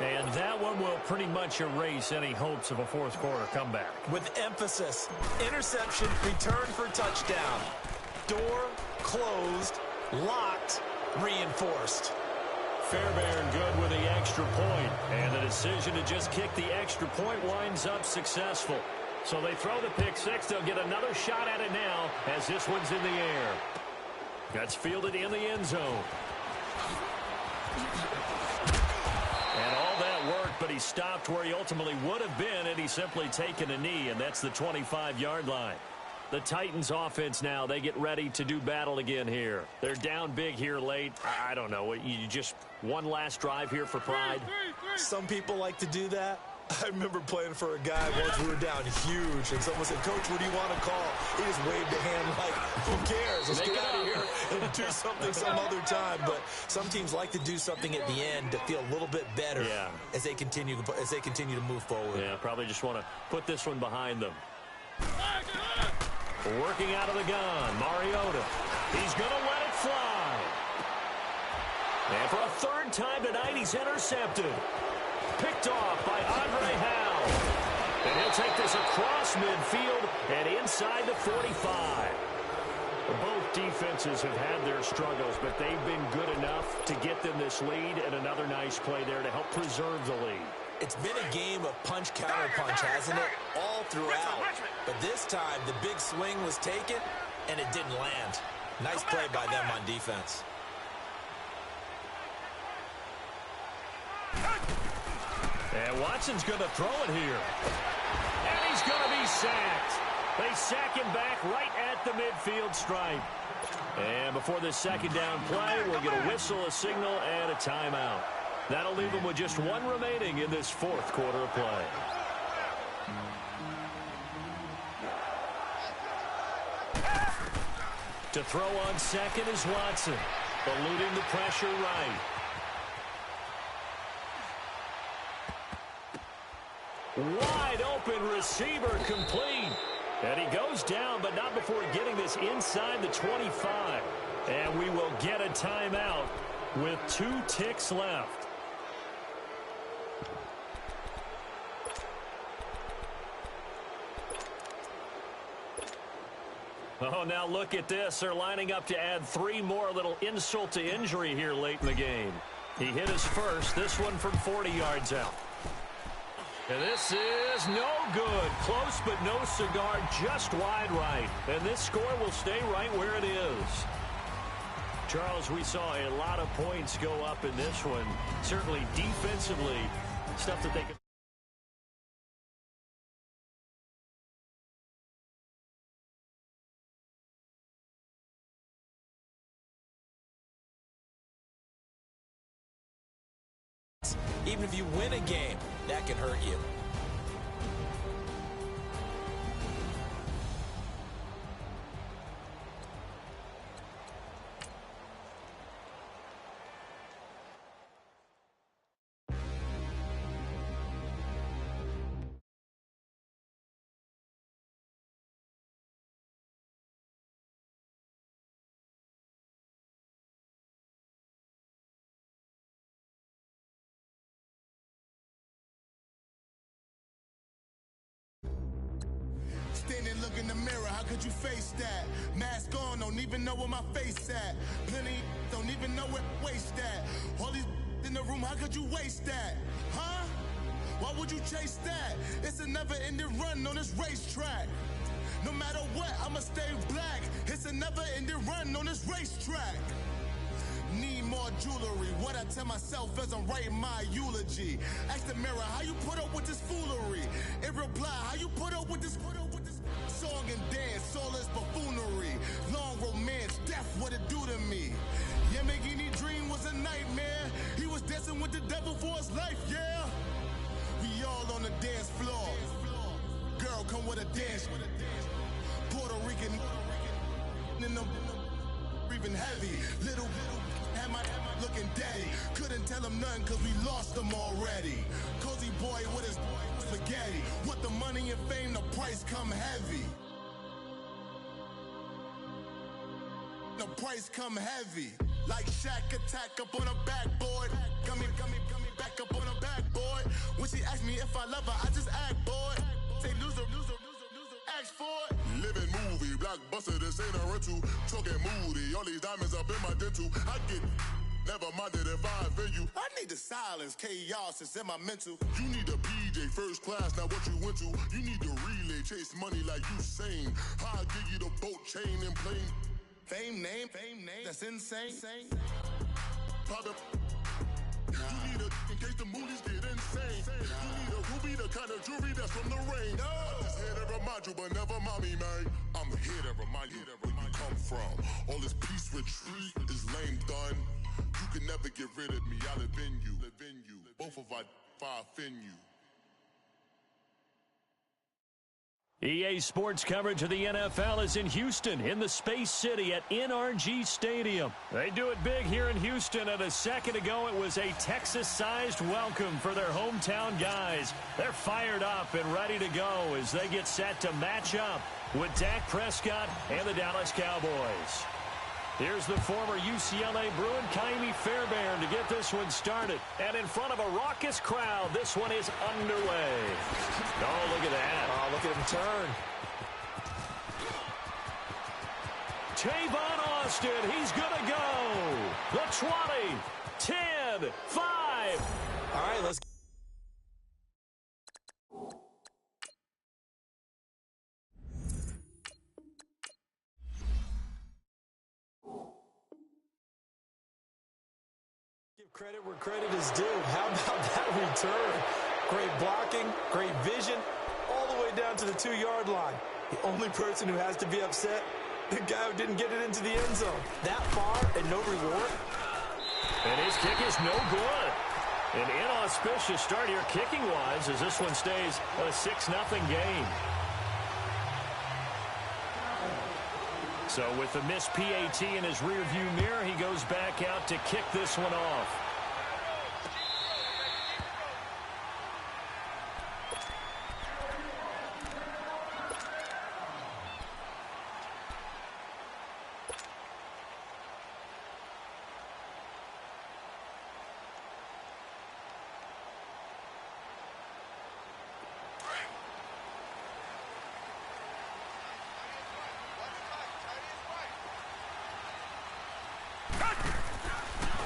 And that one will pretty much erase any hopes of a fourth quarter comeback. With emphasis, interception, return for touchdown. Door closed, locked, reinforced. Fairbairn good with the extra point. And the decision to just kick the extra point winds up successful. So they throw the pick six. They'll get another shot at it now as this one's in the air. That's fielded in the end zone. And all that worked, but he stopped where he ultimately would have been had he simply taken a knee, and that's the 25-yard line. The Titans offense now, they get ready to do battle again here. They're down big here late. I don't know. You just one last drive here for pride? Some people like to do that. I remember playing for a guy once. We were down huge, and someone said, "Coach, what do you want to call?" He just waved a hand like, "Who cares? Let's get out of here and do something some other time." But some teams like to do something at the end to feel a little bit better as they continue to move forward. Yeah, probably just want to put this one behind them. Working out of the gun, Mariota. He's going to let it fly. And for a third time tonight, he's intercepted. Picked off by Andre Howell. And he'll take this across midfield and inside the 45. Both defenses have had their struggles, but they've been good enough to get them this lead, and another nice play there to help preserve the lead. It's been a game of punch-counter-punch, hasn't it? All throughout. But this time, the big swing was taken, and it didn't land. Nice play by them on defense. And Watson's going to throw it here. And he's going to be sacked. They sack him back right at the midfield stripe. And before this second down play, we'll get a whistle, a signal, and a timeout. That'll leave them with just one remaining in this fourth quarter of play. To throw on second is Watson, eluding the pressure right. Wide open receiver complete. And he goes down, but not before getting this inside the 25. And we will get a timeout with 2 ticks left. Oh, now look at this. They're lining up to add 3 more, a little insult to injury here late in the game. He hit his first, this one from 40 yards out. And this is no good. Close but no cigar, just wide right. And this score will stay right where it is. Charles, we saw a lot of points go up in this one. Certainly defensively, stuff that they could. Even if you win a game, that can hurt you. Standing, look in the mirror, how could you face that? Mask on, don't even know where my face at. Plenty, don't even know where waste at. All these in the room, how could you waste that? Huh? Why would you chase that? It's a never-ending run on this racetrack. No matter what, I'ma stay black. It's a never-ending run on this racetrack. Need more jewelry, what I tell myself as I'm writing my eulogy. Ask the mirror, how you put up with this foolery? In reply, how you put up with this song and dance, all this buffoonery. Long romance, death, what it do to me? Yamagini dream was a nightmare. He was dancing with the devil for his life, yeah. We all on the dance floor. Girl, come with a dance. Puerto Rican in the breathing heavy. Little had my looking daddy. Couldn't tell him nothing cause we lost him already. Cozy boy with his spaghetti. Want the money and fame, the price come heavy. The price come heavy. Like Shaq attack up on a backboard. Gummy, back up on a backboard. When she asked me if I love her, I just act bored. Say loser, ask for it. Living movie, blockbuster, this ain't a rental. Talking moody, all these diamonds up in my dental. I get never minded if I offend you. I need the silence, chaos is in my mental. You need a PJ first class, not what you went to. You need the relay, chase money like you sane. I'll give you the boat, chain, and plane. Fame name, that's insane. Private. You need a in case the movies get insane. You need a ruby, the kind of jewelry that's from the rain. I'm just here to remind you, but never mommy, man. I'm here to remind you where you come from. All this peace retreat is lame done. You can never get rid of me. I live in you. Both of our offend you. EA Sports coverage of the NFL is in Houston, in the Space City at NRG Stadium. They do it big here in Houston, and a second ago it was a Texas-sized welcome for their hometown guys. They're fired up and ready to go as they get set to match up with Dak Prescott and the Dallas Cowboys. Here's the former UCLA Bruin, Kaimi Fairbairn, to get this one started. And in front of a raucous crowd, this one is underway. Oh, look at that. Oh, look at him turn. Tavon Austin, he's going to go. The 20, 10, 5. All right, let's credit where credit is due. How about that return? Great blocking, great vision, all the way down to the 2-yard line. The only person who has to be upset, the guy who didn't get it into the end zone. That far and no reward. And his kick is no good. An inauspicious start here kicking-wise as this one stays a 6-0 game. So with the missed PAT in his rearview mirror, he goes back out to kick this one off.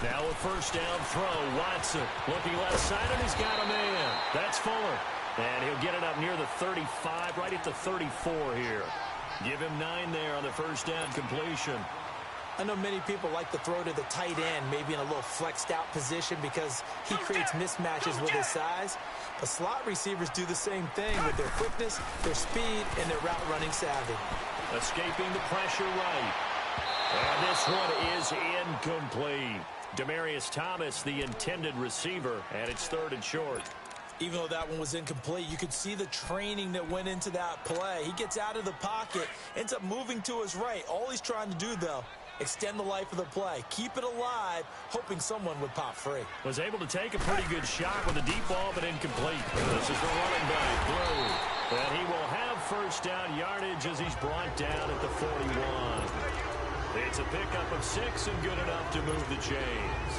Now a first down throw. Watson looking left side, and he's got a man. That's Fuller. And he'll get it up near the 35, right at the 34 here. Give him 9 there on the first down completion. I know many people like to throw to the tight end, maybe in a little flexed out position because he creates mismatches with his size. But slot receivers do the same thing with their quickness, their speed, and their route running savvy. Escaping the pressure right. And this one is incomplete. Demaryius Thomas, the intended receiver, and it's 3rd and short. Even though that one was incomplete, you could see the training that went into that play. He gets out of the pocket, ends up moving to his right. All he's trying to do, though, extend the life of the play. Keep it alive, hoping someone would pop free. Was able to take a pretty good shot with a deep ball, but incomplete. This is the running back, through. And he will have first down yardage as he's brought down at the 41. It's a pickup of 6 and good enough to move the chains.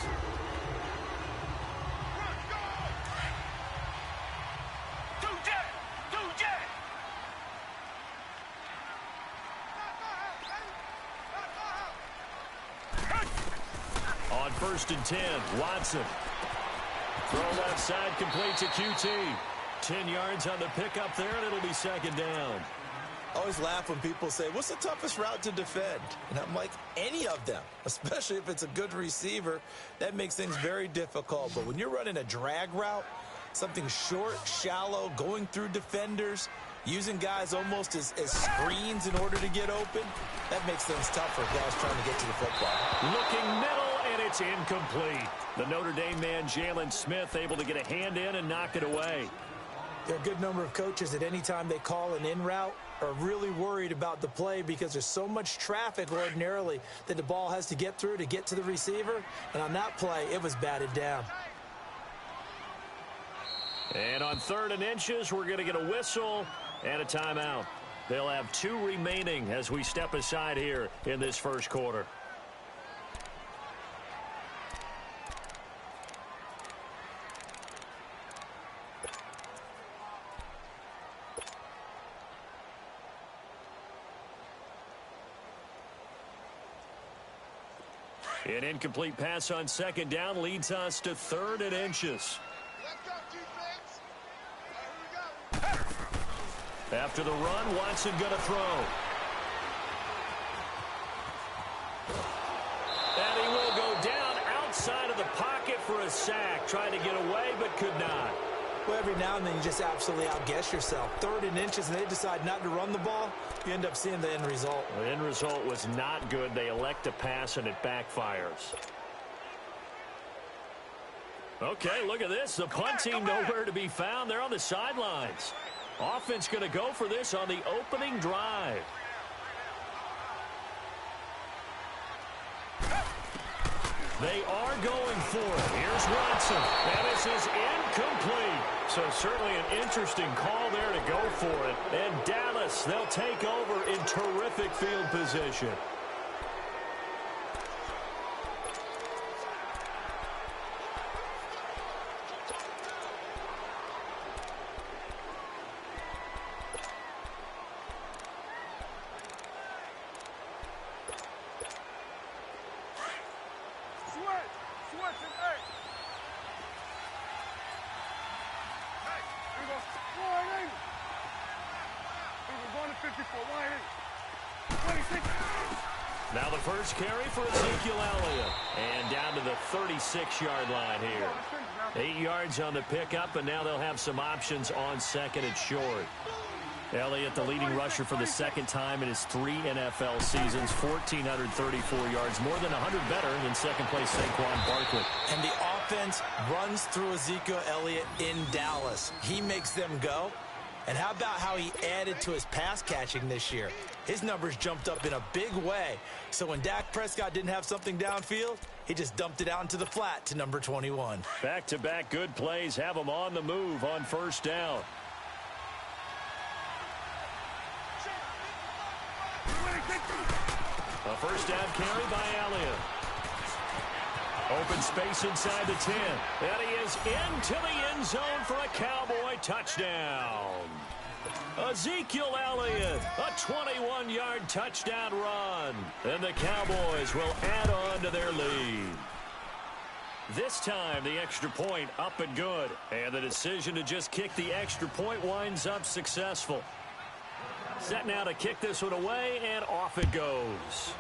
On 1st and 10, Watson. Throw left side, complete to QT. 10 yards on the pickup there, and it'll be 2nd down. I always laugh when people say, what's the toughest route to defend? And I'm like, any of them, especially if it's a good receiver. That makes things very difficult. But when you're running a drag route, something short, shallow, going through defenders, using guys almost as screens in order to get open, that makes things tough for guys trying to get to the football. Looking middle, and it's incomplete. The Notre Dame man, Jalen Smith, able to get a hand in and knock it away. There are a good number of coaches at any time they call an in route are really worried about the play because there's so much traffic ordinarily that the ball has to get through to get to the receiver. And on that play, it was batted down. And on 3rd and inches, we're going to get a whistle and a timeout. They'll have 2 remaining as we step aside here in this first quarter. An incomplete pass on 2nd down leads us to 3rd and inches. After the run, Watson going to throw. And he will go down outside of the pocket for a sack. Trying to get away, but could not. Well, every now and then you just absolutely outguess yourself. 3rd and inches, and they decide not to run the ball. You end up seeing the end result. The end result was not good. They elect to pass, and it backfires. Okay, look at this. The punt team nowhere to be found. They're on the sidelines. Offense going to go for this on the opening drive. They are going for it. Here's Watson. And this is incomplete. So certainly an interesting call there to go for it. And Dallas, they'll take over in terrific field position. Now the first carry for Ezekiel Elliott. And down to the 36-yard line here. 8 yards on the pickup, and now they'll have some options on 2nd and short. Elliott, the leading rusher for the 2nd time in his 3 NFL seasons, 1,434 yards, more than 100 better than 2nd place Saquon Barkley. And the offense runs through Ezekiel Elliott in Dallas. He makes them go. And how about how he added to his pass catching this year? His numbers jumped up in a big way. So when Dak Prescott didn't have something downfield, he just dumped it out into the flat to number 21. Back-to-back good plays have him on the move on 1st down. A first down carry by Elliott. Open space inside the 10. And he is into the end zone for a Cowboy touchdown. Ezekiel Elliott, a 21-yard touchdown run. And the Cowboys will add on to their lead. This time, the extra point up and good. And the decision to just kick the extra point winds up successful. Set now to kick this one away, and off it goes.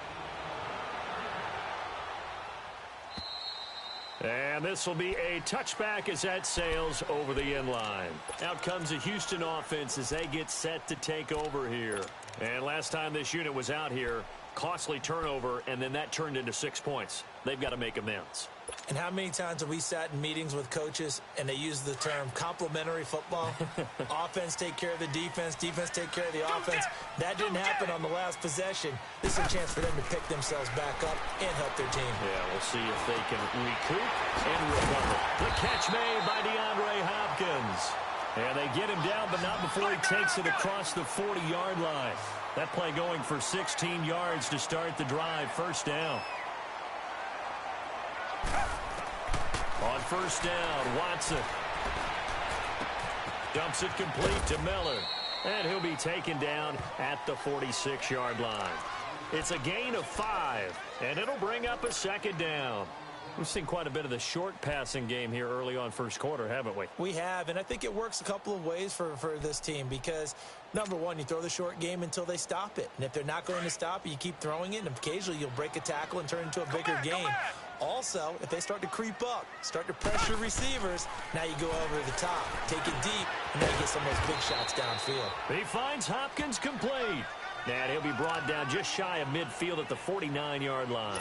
And this will be a touchback as that sails over the end line. Out comes the Houston offense as they get set to take over here. And last time this unit was out here, costly turnover, and then that turned into 6 points. They've got to make amends. And how many times have we sat in meetings with coaches and they use the term complementary football? Offense take care of the defense, defense take care of the offense. That didn't happen on the last possession. This is a chance for them to pick themselves back up and help their team. Yeah, we'll see if they can recoup and recover. The catch made by DeAndre Hopkins. And they get him down, but not before he takes it across the 40-yard line. That play going for 16 yards to start the drive. First down. On first down, Watson dumps it complete to Miller. And he'll be taken down at the 46-yard line. It's a gain of 5, and it'll bring up a second down. We've seen quite a bit of the short passing game here early on first quarter, haven't we? We have, and I think it works a couple of ways for this team because, number one, you throw the short game until they stop it. And if they're not going to stop it, you keep throwing it, and occasionally you'll break a tackle and turn it into a bigger game. Also, if they start to creep up, start to pressure receivers, now you go over the top, take it deep, and then you get some of those big shots downfield. He finds Hopkins complete. And he'll be brought down just shy of midfield at the 49-yard line.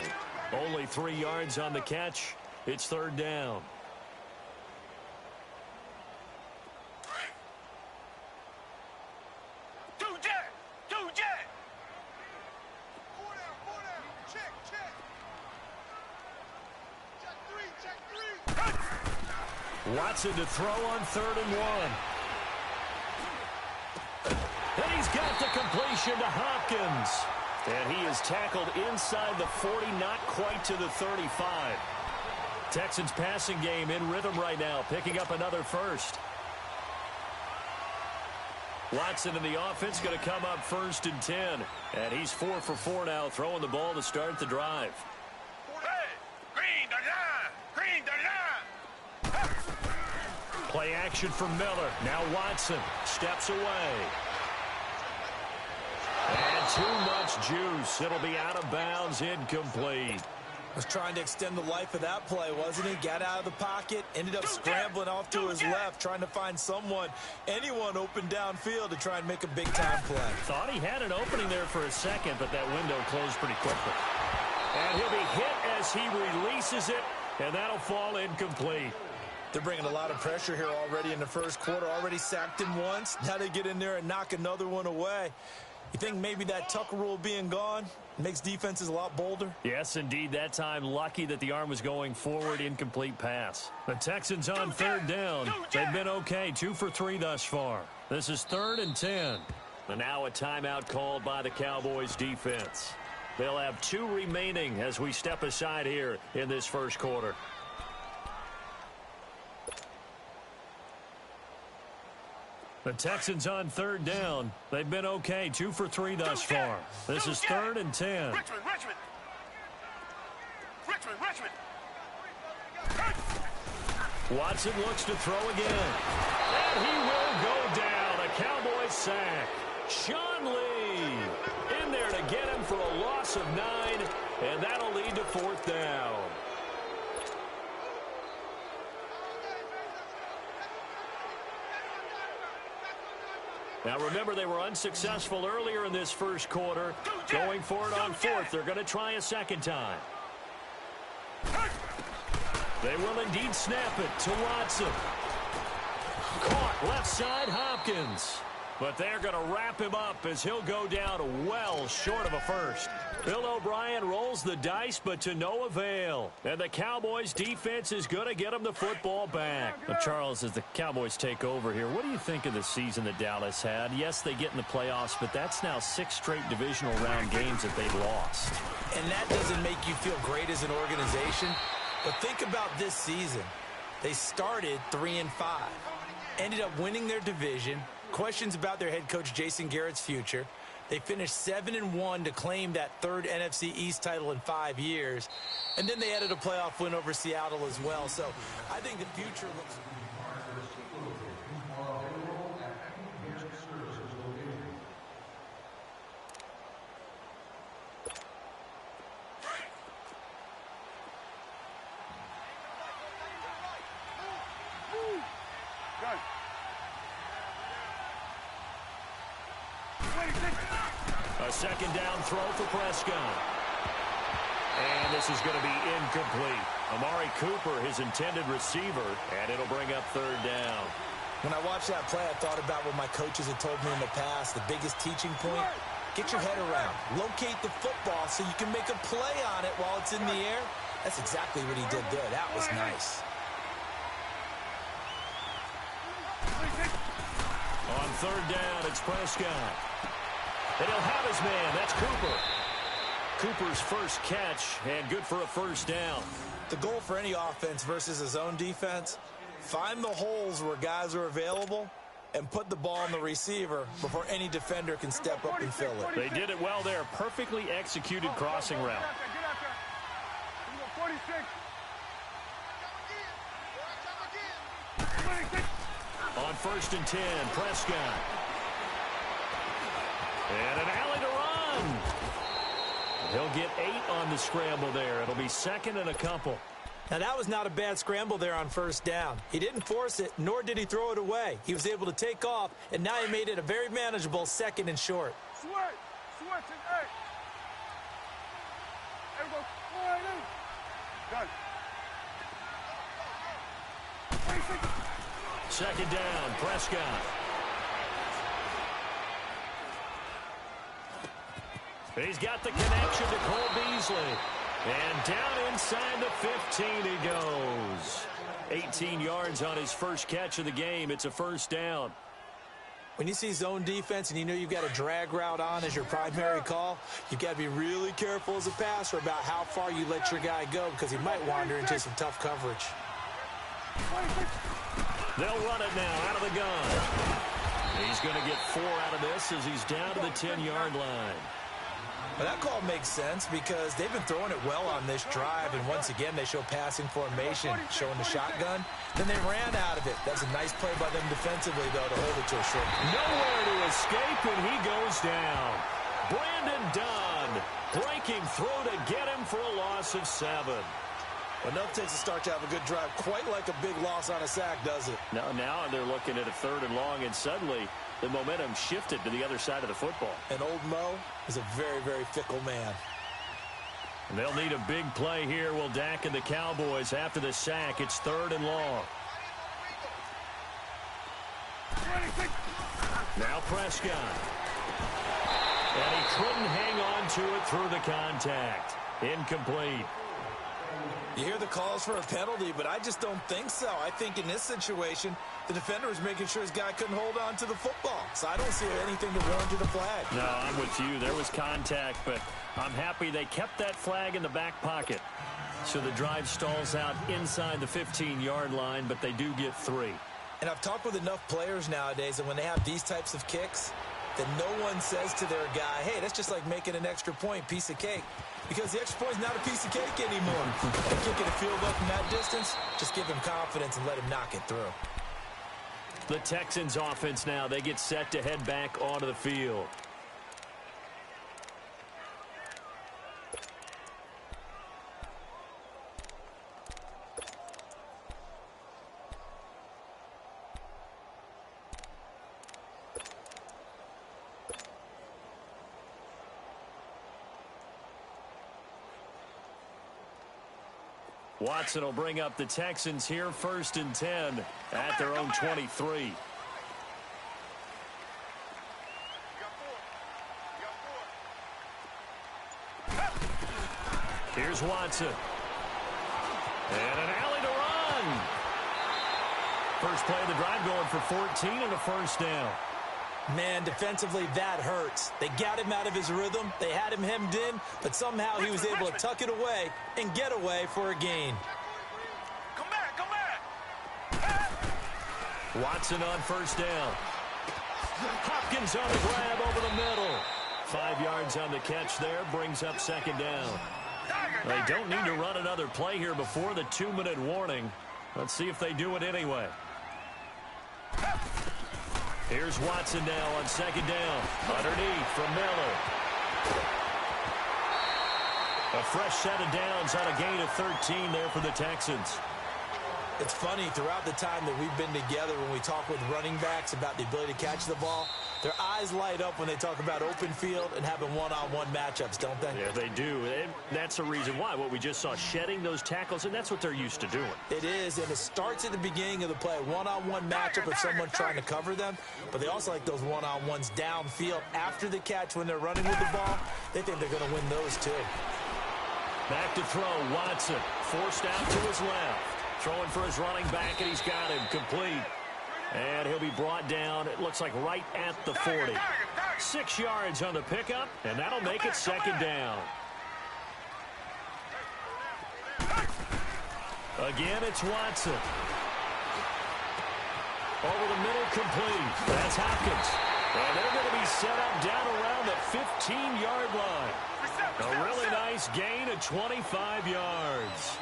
Only 3 yards on the catch. It's third down. Two jet! Check three! Watson to throw on 3rd and 1. And he's got the completion to Hopkins. And he is tackled inside the 40, not quite to the 35. Texans passing game in rhythm right now, picking up another first. Watson and the offense going to come up 1st and 10. And he's 4 for 4 now, throwing the ball to start the drive. Hey! Green the line! Play action for Miller. Now Watson steps away. And too much juice. It'll be out of bounds, incomplete. Was trying to extend the life of that play, wasn't he? Got out of the pocket, ended up scrambling off to his left, trying to find anyone open downfield to try and make a big-time play. Thought he had an opening there for a second, but that window closed pretty quickly. And he'll be hit as he releases it, and that'll fall incomplete. They're bringing a lot of pressure here already in the first quarter. Already sacked him once. Now they get in there and knock another one away. You think maybe that Tucker rule being gone makes defenses a lot bolder? Yes, indeed. That time, lucky that the arm was going forward, incomplete pass. The Texans on 3rd down. They've been okay, 2 for 3 thus far. This is 3rd and 10. And now a timeout called by the Cowboys defense. They'll have 2 remaining as we step aside here in this first quarter. The Texans on 3rd down. They've been okay, 2 for 3 thus far. This is 3rd and 10. Richmond! Watson looks to throw again. And he will go down. A Cowboys sack. Sean Lee in there to get him for a loss of 9, and that'll lead to 4th down. Now, remember, they were unsuccessful earlier in this first quarter. Going for it on 4th. They're going to try a second time. They will indeed snap it to Watson. Caught left side, Hopkins. But they're going to wrap him up as he'll go down well short of a first. Bill O'Brien rolls the dice, but to no avail. And the Cowboys defense is going to get him the football back. Now, Charles, as the Cowboys take over here, what do you think of the season that Dallas had? Yes, they get in the playoffs, but that's now 6 straight divisional round games that they've lost. And that doesn't make you feel great as an organization. But think about this season. They started 3-5, ended up winning their division. Questions about their head coach Jason Garrett's future. They finished 7-1 to claim that third NFC East title in 5 years. And then they added a playoff win over Seattle as well. So I think the future looks... A second down throw for Prescott. And this is going to be incomplete. Amari Cooper, his intended receiver, and it'll bring up third down. When I watched that play, I thought about what my coaches had told me in the past. The biggest teaching point, get your head around. Locate the football so you can make a play on it while it's in the air. That's exactly what he did there. That was nice. On third down, it's Prescott. And he'll have his man. That's Cooper. Cooper's first catch, and good for a first down. The goal for any offense versus his own defense, find the holes where guys are available and put the ball on the receiver before any defender can step up and fill it. They did it well there. Perfectly executed crossing route. On first and 10, Prescott. And an alley to run. He'll get 8 on the scramble there. It'll be second and a couple. Now, that was not a bad scramble there on first down. He didn't force it, nor did he throw it away. He was able to take off, and now he made it a very manageable second and short. Switch and 8. There we go. Done. Second down, Prescott. He's got the connection to Cole Beasley. And down inside the 15 he goes. 18 yards on his first catch of the game. It's a first down. When you see zone defense and you know you've got a drag route on as your primary call, you've got to be really careful as a passer about how far you let your guy go because he might wander into some tough coverage. They'll run it now out of the gun. He's going to get 4 out of this as he's down to the 10-yard line. Well, that call makes sense because they've been throwing it well on this drive, and once again they show passing formation, showing the shotgun. Then they ran out of it. That's a nice play by them defensively, though, to hold it to a short. Nowhere to escape, and he goes down. Brandon Dunn breaking through to get him for a loss of 7. Enough takes a start to have a good drive, quite like a big loss on a sack, does it? Now they're looking at a third and long, and suddenly the momentum shifted to the other side of the football. And old Mo is a very, very fickle man. And they'll need a big play here. Will Dak and the Cowboys after the sack. It's third and long. Now Prescott. And he couldn't hang on to it through the contact. Incomplete. You hear the calls for a penalty, but I just don't think so. I think in this situation, the defender was making sure his guy couldn't hold on to the football. So I don't see anything to warrant a flag. No, I'm with you. There was contact, but I'm happy they kept that flag in the back pocket. So the drive stalls out inside the 15-yard line, but they do get 3. And I've talked with enough players nowadays that when they have these types of kicks, that no one says to their guy, hey, that's just like making an extra point, piece of cake. Because the extra point is not a piece of cake anymore. And kicking a field goal from that distance, just give him confidence and let him knock it through. The Texans offense now, they get set to head back onto the field. Watson will bring up the Texans here, first and 10 at their own 23. Here's Watson. And an alley to run. First play of the drive going for 14 and a first down. Man, defensively, that hurts. They got him out of his rhythm. They had him hemmed in, but somehow he was able to tuck it away and get away for a gain. Come back. Watson on first down. Hopkins on the grab over the middle. 5 yards on the catch there, brings up second down. They don't need to run another play here before the 2-minute warning. Let's see if they do it anyway. Here's Watson now on second down. Underneath from Miller. A fresh set of downs on a gain of 13 there for the Texans. It's funny, throughout the time that we've been together, when we talk with running backs about the ability to catch the ball, their eyes light up when they talk about open field and having one-on-one matchups, don't they? Yeah, they do. And that's the reason why. What we just saw, shedding those tackles, and that's what they're used to doing. It is, and it starts at the beginning of the play. One-on-one matchup if someone's trying to cover them, but they also like those one-on-ones downfield after the catch when they're running with the ball. They think they're going to win those too. Back to throw, Watson. Forced out to his left. Throwing for his running back, and he's got him complete. And he'll be brought down, it looks like right at the 40. 6 yards on the pickup, and that'll make it second down. Again, it's Watson. Over the middle, complete. That's Hopkins. And they're going to be set up down around the 15-yard line. A really nice gain of 25 yards.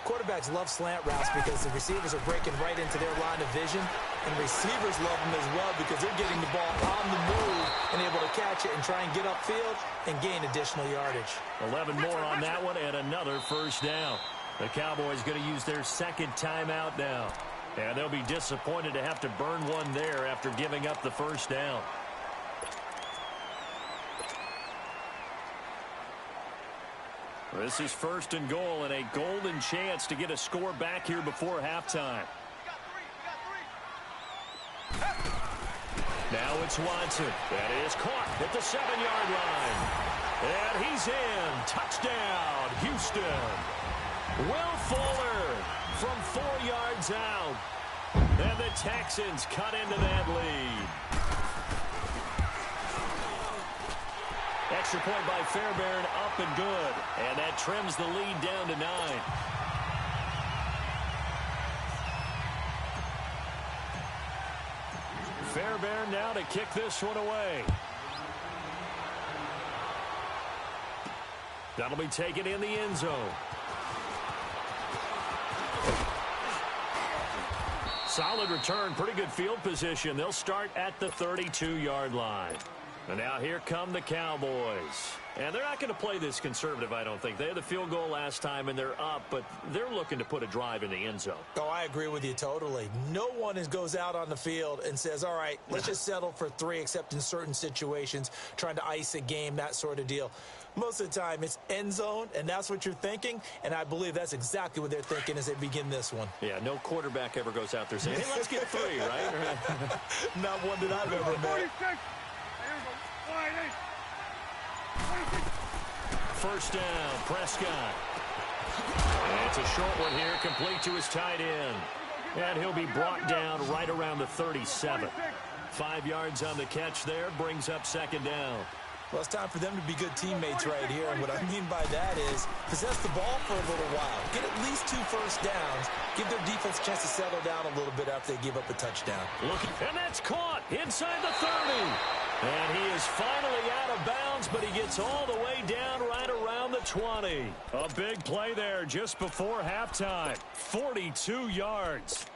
Quarterbacks love slant routes because the receivers are breaking right into their line of vision, and receivers love them as well because they're getting the ball on the move and able to catch it and try and get upfield and gain additional yardage. 11 more on that one and another first down. The Cowboys going to use their second timeout now, and they'll be disappointed to have to burn one there after giving up the first down. This is first and goal and a golden chance to get a score back here before halftime. Now it's Watson. That is caught at the 7-yard line. And he's in. Touchdown, Houston. Will Fuller from 4 yards out. And the Texans cut into that lead. Extra point by Fairbairn, up and good. And that trims the lead down to 9. Fairbairn now to kick this one away. That'll be taken in the end zone. Solid return, pretty good field position. They'll start at the 32-yard line. And now here come the Cowboys. And they're not going to play this conservative, I don't think. They had the field goal last time, and they're up, but they're looking to put a drive in the end zone. Oh, I agree with you totally. No one goes out on the field and says, all right, let's just settle for 3, except in certain situations, trying to ice a game, that sort of deal. Most of the time, it's end zone, and that's what you're thinking, and I believe that's exactly what they're thinking as they begin this one. Yeah, no quarterback ever goes out there saying, hey, let's get 3, right? Not one that I've ever met. First down, Prescott. And it's a short one here, complete to his tight end. And he'll be brought down right around the 37. 5 yards on the catch there, brings up second down. Well, it's time for them to be good teammates right here, and what I mean by that is possess the ball for a little while. Get at least 2 first downs. Give their defense a chance to settle down a little bit after they give up a touchdown. And that's caught inside the 30. And he is finally out of bounds, but he gets all the way down right around the 20. A big play there just before halftime. 42 yards.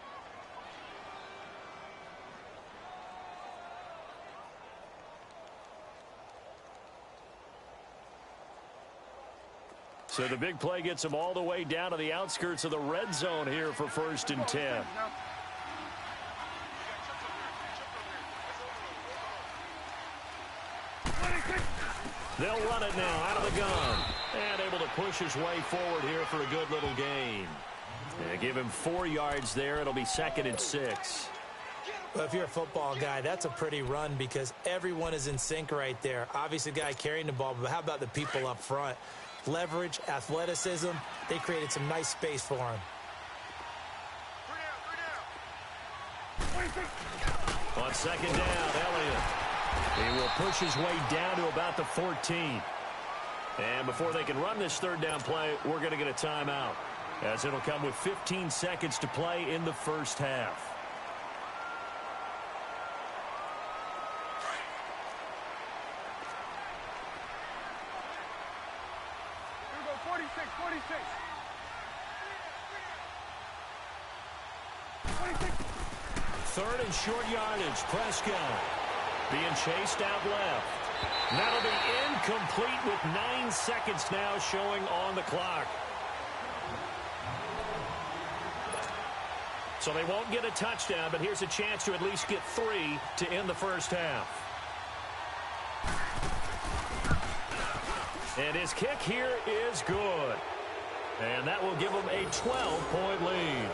So the big play gets him all the way down to the outskirts of the red zone here for first and 10. They'll run it now out of the gun. And able to push his way forward here for a good little gain. And give him 4 yards there. It'll be second and 6. Well, if you're a football guy, that's a pretty run because everyone is in sync right there. Obviously, the guy carrying the ball, but how about the people up front? Leverage, athleticism, they created some nice space for him. On second down, Elliott. He will push his way down to about the 14. And before they can run this third down play, we're going to get a timeout, as it'll come with 15 seconds to play in the first half. 46, 46. 46. Third and short yardage. Prescott being chased out left. That'll be incomplete with 9 seconds now showing on the clock. So they won't get a touchdown, but here's a chance to at least get 3 to end the first half. And his kick here is good. And that will give him a 12-point lead.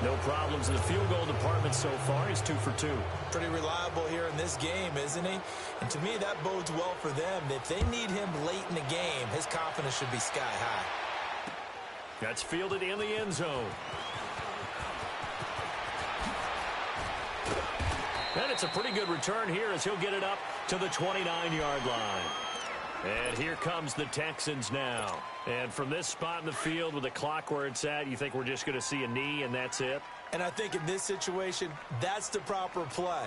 No problems in the field goal department so far. He's 2 for 2. Pretty reliable here in this game, isn't he? And to me, that bodes well for them. If they need him late in the game, his confidence should be sky high. That's fielded in the end zone. And it's a pretty good return here as he'll get it up to the 29-yard line. And here comes the Texans now. And from this spot in the field with the clock where it's at, you think we're just going to see a knee and that's it? And I think in this situation, that's the proper play.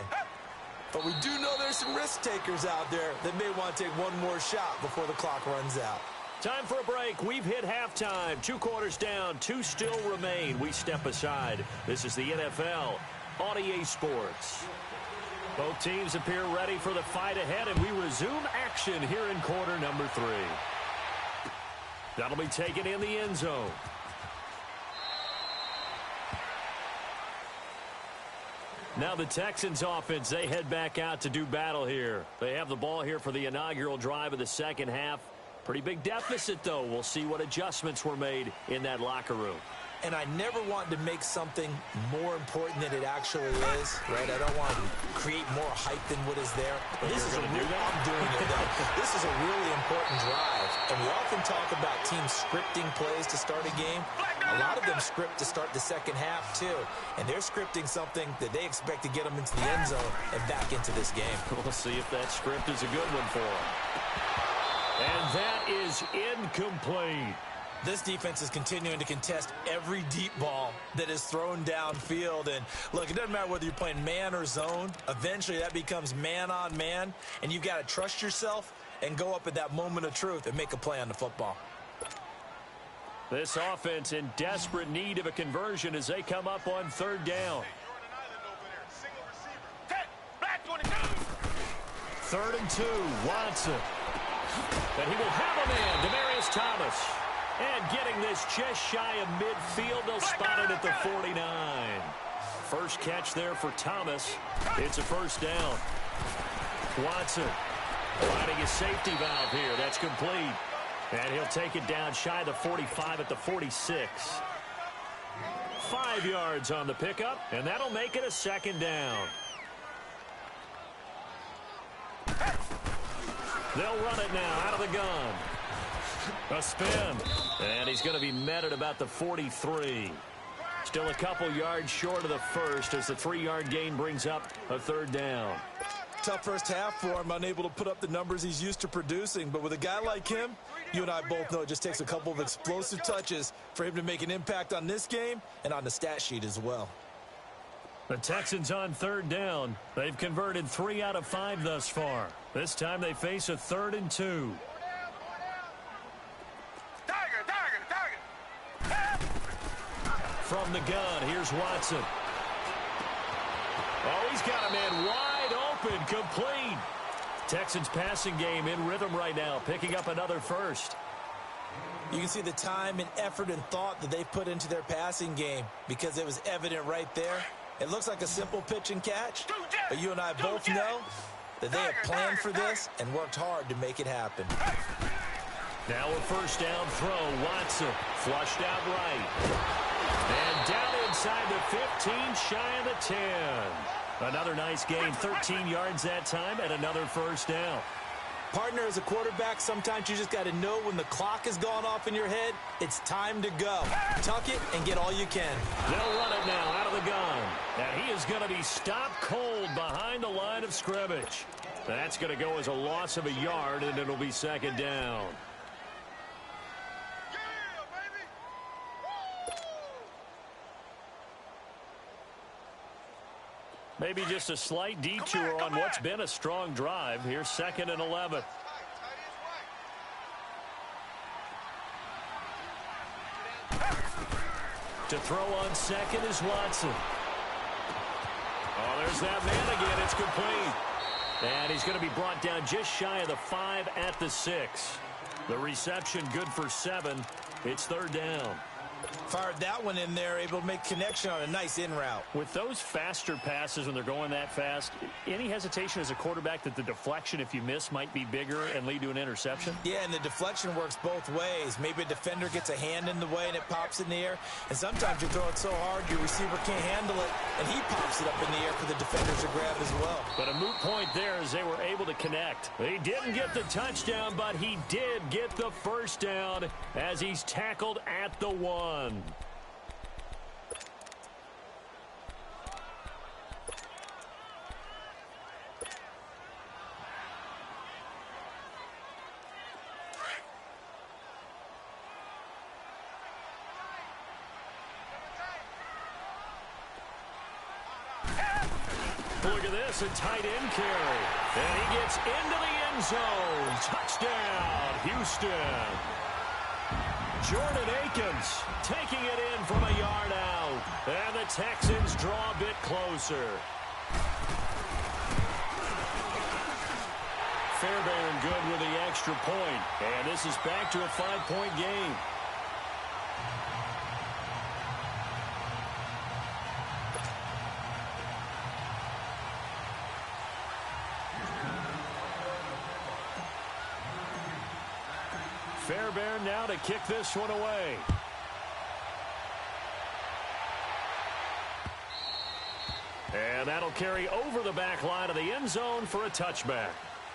But we do know there's some risk takers out there that may want to take one more shot before the clock runs out. Time for a break. We've hit halftime. 2 quarters down. 2 still remain. We step aside. This is the NFL on EA Sports. Both teams appear ready for the fight ahead, and we resume action here in quarter number 3. That'll be taken in the end zone. Now the Texans offense, they head back out to do battle here. They have the ball here for the inaugural drive of the second half. Pretty big deficit, though. We'll see what adjustments were made in that locker room. And I never want to make something more important than it actually is, right? I don't want to create more hype than what is there. But this is I'm doing it, though. This is a really important drive. And we often talk about teams scripting plays to start a game. A lot of them script to start the second half, too. And they're scripting something that they expect to get them into the end zone and back into this game. We'll see if that script is a good one for them. And that is incomplete. This defense is continuing to contest every deep ball that is thrown downfield. And, look, it doesn't matter whether you're playing man or zone. Eventually, that becomes man-on-man, and you've got to trust yourself and go up at that moment of truth and make a play on the football. This offense in desperate need of a conversion as they come up on third down. 3rd and 2, Watson. But he will have a man, Demaryius Thomas. And getting this just shy of midfield, they'll spot it at the 49. First catch there for Thomas. It's a first down. Watson finding his safety valve here. That's complete. And he'll take it down shy of the 45 at the 46. 5 yards on the pickup, and that'll make it a second down. They'll run it now out of the gun. A spin. And he's going to be met at about the 43. Still a couple yards short of the first as the 3-yard gain brings up a third down. Tough first half for him, unable to put up the numbers he's used to producing. But with a guy like him, you and I both know it just takes a couple of explosive touches for him to make an impact on this game and on the stat sheet as well. The Texans on third down. They've converted 3 out of 5 thus far. This time they face a 3rd and 2. From the gun, here's Watson. Oh, he's got a man wide open, complete. Texans passing game in rhythm right now, picking up another first. You can see the time and effort and thought that they've put into their passing game because it was evident right there. It looks like a simple pitch and catch, but you and I both know that they have planned for this and worked hard to make it happen. Now a first down throw. Watson flushed out right. And down inside the 15, shy of the 10. Another nice gain, 13 yards that time, and another first down. Partner, as a quarterback, sometimes you just got to know when the clock has gone off in your head, it's time to go. Tuck it and get all you can. They'll run it now out of the gun. And he is going to be stopped cold behind the line of scrimmage. That's going to go as a loss of a yard, and it'll be second down. Maybe just a slight detour on what's been a strong drive. Here's 2nd and 11. To throw on second is Watson. Oh, there's that man again. It's complete. And he's going to be brought down just shy of the 5 at the 6. The reception good for 7. It's third down. Fired that one in there, able to make connection on a nice in route. With those faster passes when they're going that fast, any hesitation as a quarterback that the deflection, if you miss, might be bigger and lead to an interception? Yeah, and the deflection works both ways. Maybe a defender gets a hand in the way and it pops in the air. And sometimes you throw it so hard your receiver can't handle it, and he pops it up in the air for the defenders to grab as well. But a moot point there as they were able to connect. He didn't get the touchdown, but he did get the first down as he's tackled at the 1. Look at this, a tight end carry. And he gets into the end zone. Touchdown, Houston. Jordan Akins taking it in from a yard out. And the Texans draw a bit closer. Fairbairn good with the extra point. And this is back to a 5-point game. Fairbairn now to kick this one away. And that'll carry over the back line of the end zone for a touchback.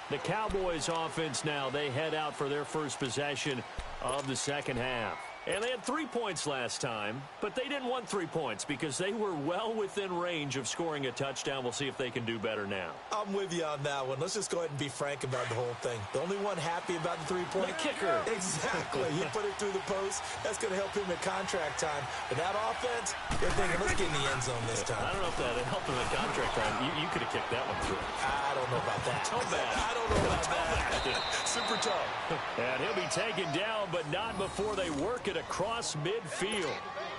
The Cowboys offense now, they head out for their first possession of the second half. And they had 3 points last time, but they didn't want 3 points because they were well within range of scoring a touchdown. We'll see if they can do better now. I'm with you on that one. Let's just go ahead and be frank about the whole thing. The only one happy about the 3-point kicker. Exactly. He put it through the post. That's going to help him at contract time. But that offense, they're thinking, let's get in the end zone this time. I don't know if that helped him at contract time. You could have kicked that one through. I don't know about that. Toe bad. I don't know about that. Super tough. And he'll be taken down, but not before they work it across midfield.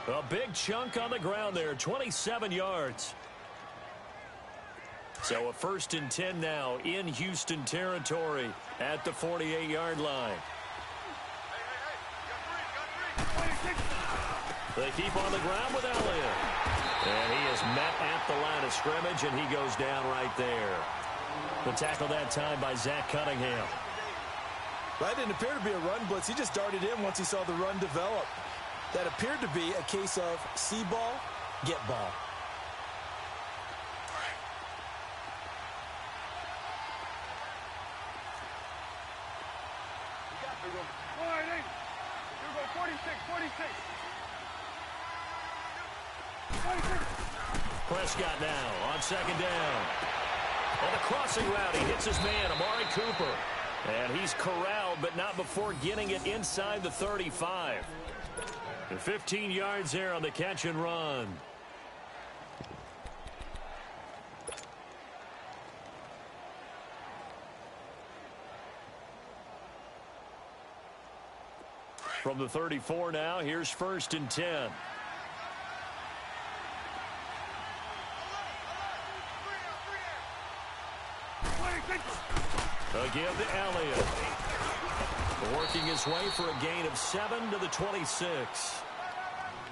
A big chunk on the ground there, 27 yards. So a 1st and 10 now in Houston territory at the 48-yard line. They keep on the ground with Elliott. And he is met at the line of scrimmage, and he goes down right there. The tackle that time by Zach Cunningham. That didn't appear to be a run blitz. He just darted in once he saw the run develop. That appeared to be a case of see ball, get ball. Prescott now on second down. On the crossing route, he hits his man, Amari Cooper. And he's corralled, but not before getting it inside the 35. And 15 yards there on the catch and run. From the 34 now, here's 1st and 10. Again to Elliott. Working his way for a gain of 7 to the 26.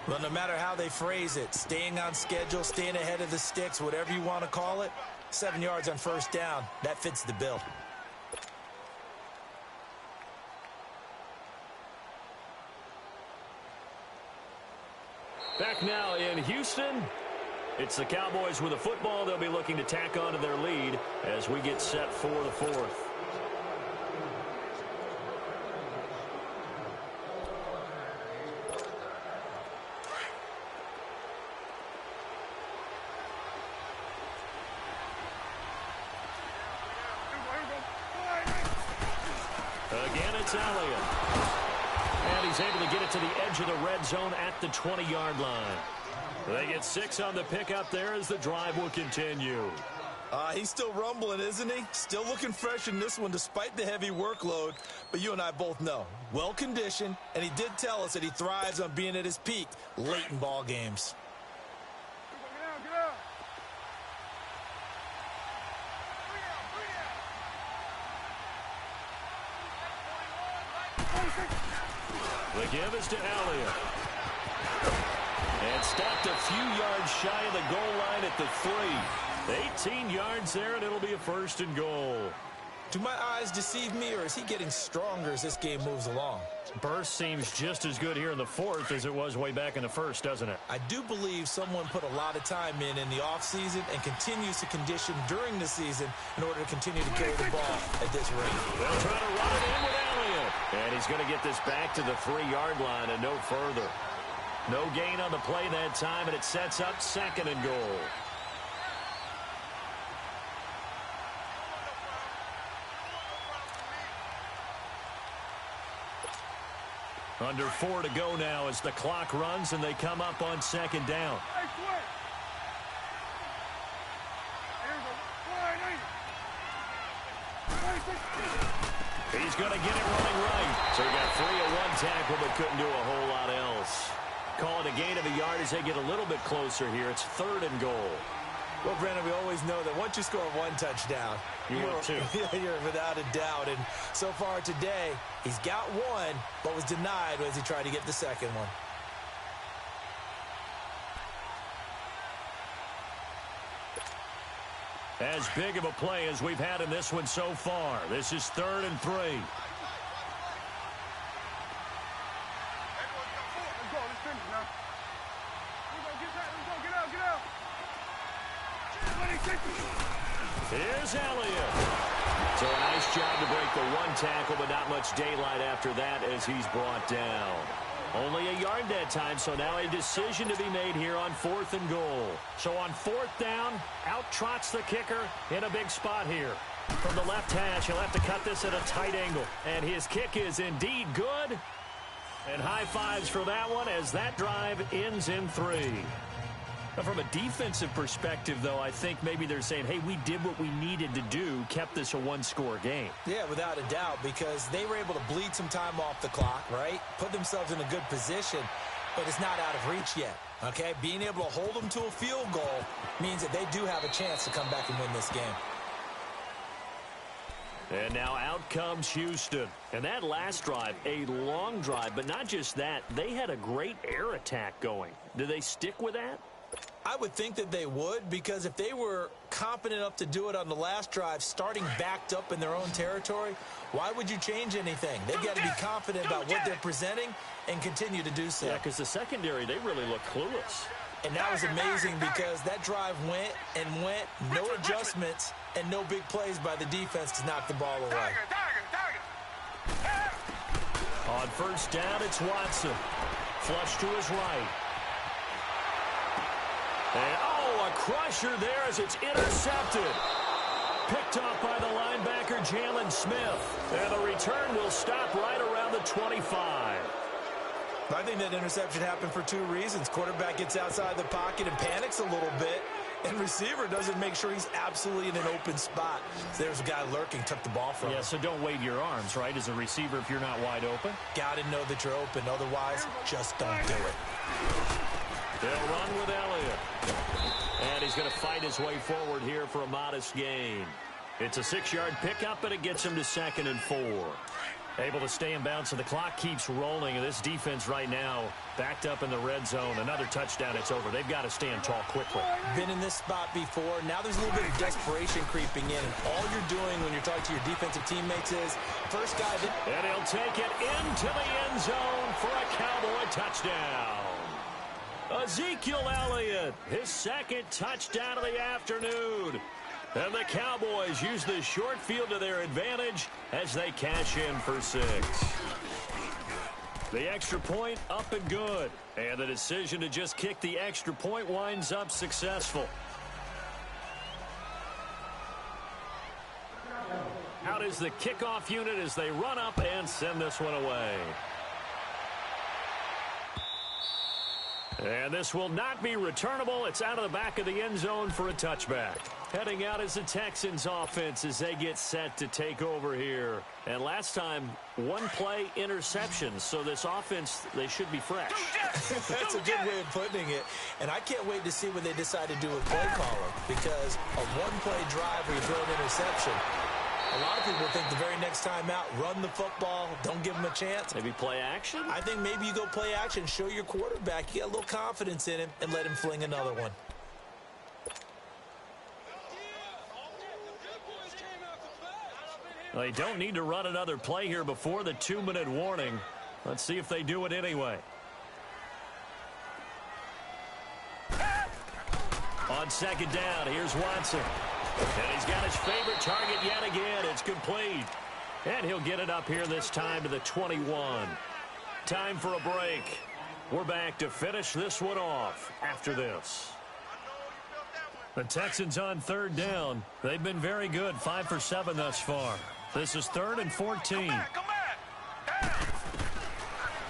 Well, no matter how they phrase it, staying on schedule, staying ahead of the sticks, whatever you want to call it, 7 yards on 1st down, that fits the bill. Back now in Houston. It's the Cowboys with the football. They'll be looking to tack on to their lead as we get set for the 4th. Again, it's Elliott. And he's able to get it to the edge of the red zone at the 20-yard line. They get 6 on the pickup there as the drive will continue. He's still rumbling, isn't he? Still looking fresh in this one despite the heavy workload. But you and I both know, well-conditioned, and he did tell us that he thrives on being at his peak late in ball games. The give is to Elliott. And stopped a few yards shy of the goal line at the 3. 18 yards there, and it'll be a 1st and goal. Do my eyes deceive me, or is he getting stronger as this game moves along? Burst seems just as good here in the 4th as it was way back in the 1st, doesn't it? I do believe someone put a lot of time in the offseason and continues to condition during the season in order to continue to carry the ball at this rate. They'll try to run it in with Elliott. And he's going to get this back to the 3-yard line and no further. No gain on the play that time, and it sets up 2nd and goal. Under 4 to go now as the clock runs and they come up on 2nd down. He's going to get it running right. So he got 3 at 1 tackle but couldn't do a whole lot else. Call it a gain of a yard as they get a little bit closer here. It's 3rd and goal. Well, Brandon, we always know that once you score 1 touchdown, you're without a doubt. And so far today, he's got 1, but was denied as he tried to get the 2nd one. As big of a play as we've had in this one so far. This is 3rd and 3. Here's Elliott. So a nice job to break the 1 tackle, but not much daylight after that as he's brought down. Only a yard that time, so now a decision to be made here on 4th and goal. So on 4th down, out trots the kicker in a big spot here. From the left hash, he'll have to cut this at a tight angle. And his kick is indeed good. And high fives for that one as that drive ends in 3. Now, from a defensive perspective, though, I think maybe they're saying, hey, we did what we needed to do, kept this a 1-score game. Yeah, without a doubt, because they were able to bleed some time off the clock, right? Put themselves in a good position, but it's not out of reach yet, okay? Being able to hold them to a field goal means that they do have a chance to come back and win this game. And now out comes Houston. And that last drive, a long drive, but not just that, they had a great air attack going. Do they stick with that? I would think that they would, because if they were confident enough to do it on the last drive, starting backed up in their own territory, why would you change anything? They've got to be confident about what they're presenting and continue to do so. Yeah, because the secondary, they really look clueless. And that was amazing because that drive went and went, no adjustments, and no big plays by the defense to knock the ball away. On 1st down, it's Watson. Flush to his right. And, oh, a crusher there as it's intercepted. Picked off by the linebacker, Jalen Smith. And the return will stop right around the 25. I think that interception happened for 2 reasons. Quarterback gets outside the pocket and panics a little bit, and receiver doesn't make sure he's absolutely in an open spot. So there's a guy lurking, took the ball from him. Yeah, so don't wave your arms, right, as a receiver if you're not wide open. Got to know that you're open. Otherwise, just don't do it. They'll run with Elliott. And he's going to fight his way forward here for a modest gain. It's a 6-yard pickup, and it gets him to 2nd and 4. Able to stay in bounds, so the clock keeps rolling. And this defense right now backed up in the red zone. Another touchdown, it's over. They've got to stand tall quickly. Been in this spot before. Now there's a little bit of desperation creeping in. And all you're doing when you're talking to your defensive teammates is first guy that... And he'll take it into the end zone for a Cowboy touchdown. Ezekiel Elliott, his 2nd touchdown of the afternoon. And the Cowboys use the short field to their advantage as they cash in for 6. The extra point up and good. And the decision to just kick the extra point winds up successful. Out is the kickoff unit as they run up and send this one away. And this will not be returnable. It's out of the back of the end zone for a touchback. Heading out is the Texans offense as they get set to take over here. And last time, one play interception. So this offense, they should be fresh. That's a good way of putting it. And I can't wait to see what they decide to do with play calling. Because a one-play drive where you throw an interception, a lot of people think the very next time out, run the football, don't give them a chance. Maybe play action? I think maybe you go play action, show your quarterback, you got a little confidence in him, and let him fling another one. They don't need to run another play here before the 2-minute warning. Let's see if they do it anyway. On second down, here's Watson. And he's got his favorite target yet again. It's complete. And he'll get it up here this time to the 21. Time for a break. We're back to finish this one off after this. The Texans on third down. They've been very good, 5 for 7 thus far. This is 3rd and 14. Come back.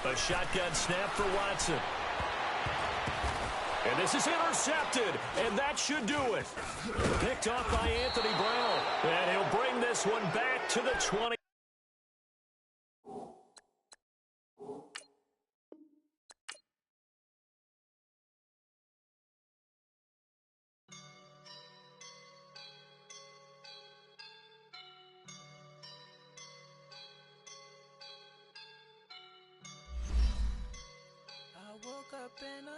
A shotgun snap for Watson. And this is intercepted, and that should do it. Picked off by Anthony Brown, and he'll bring this one back to the 20. I woke up in a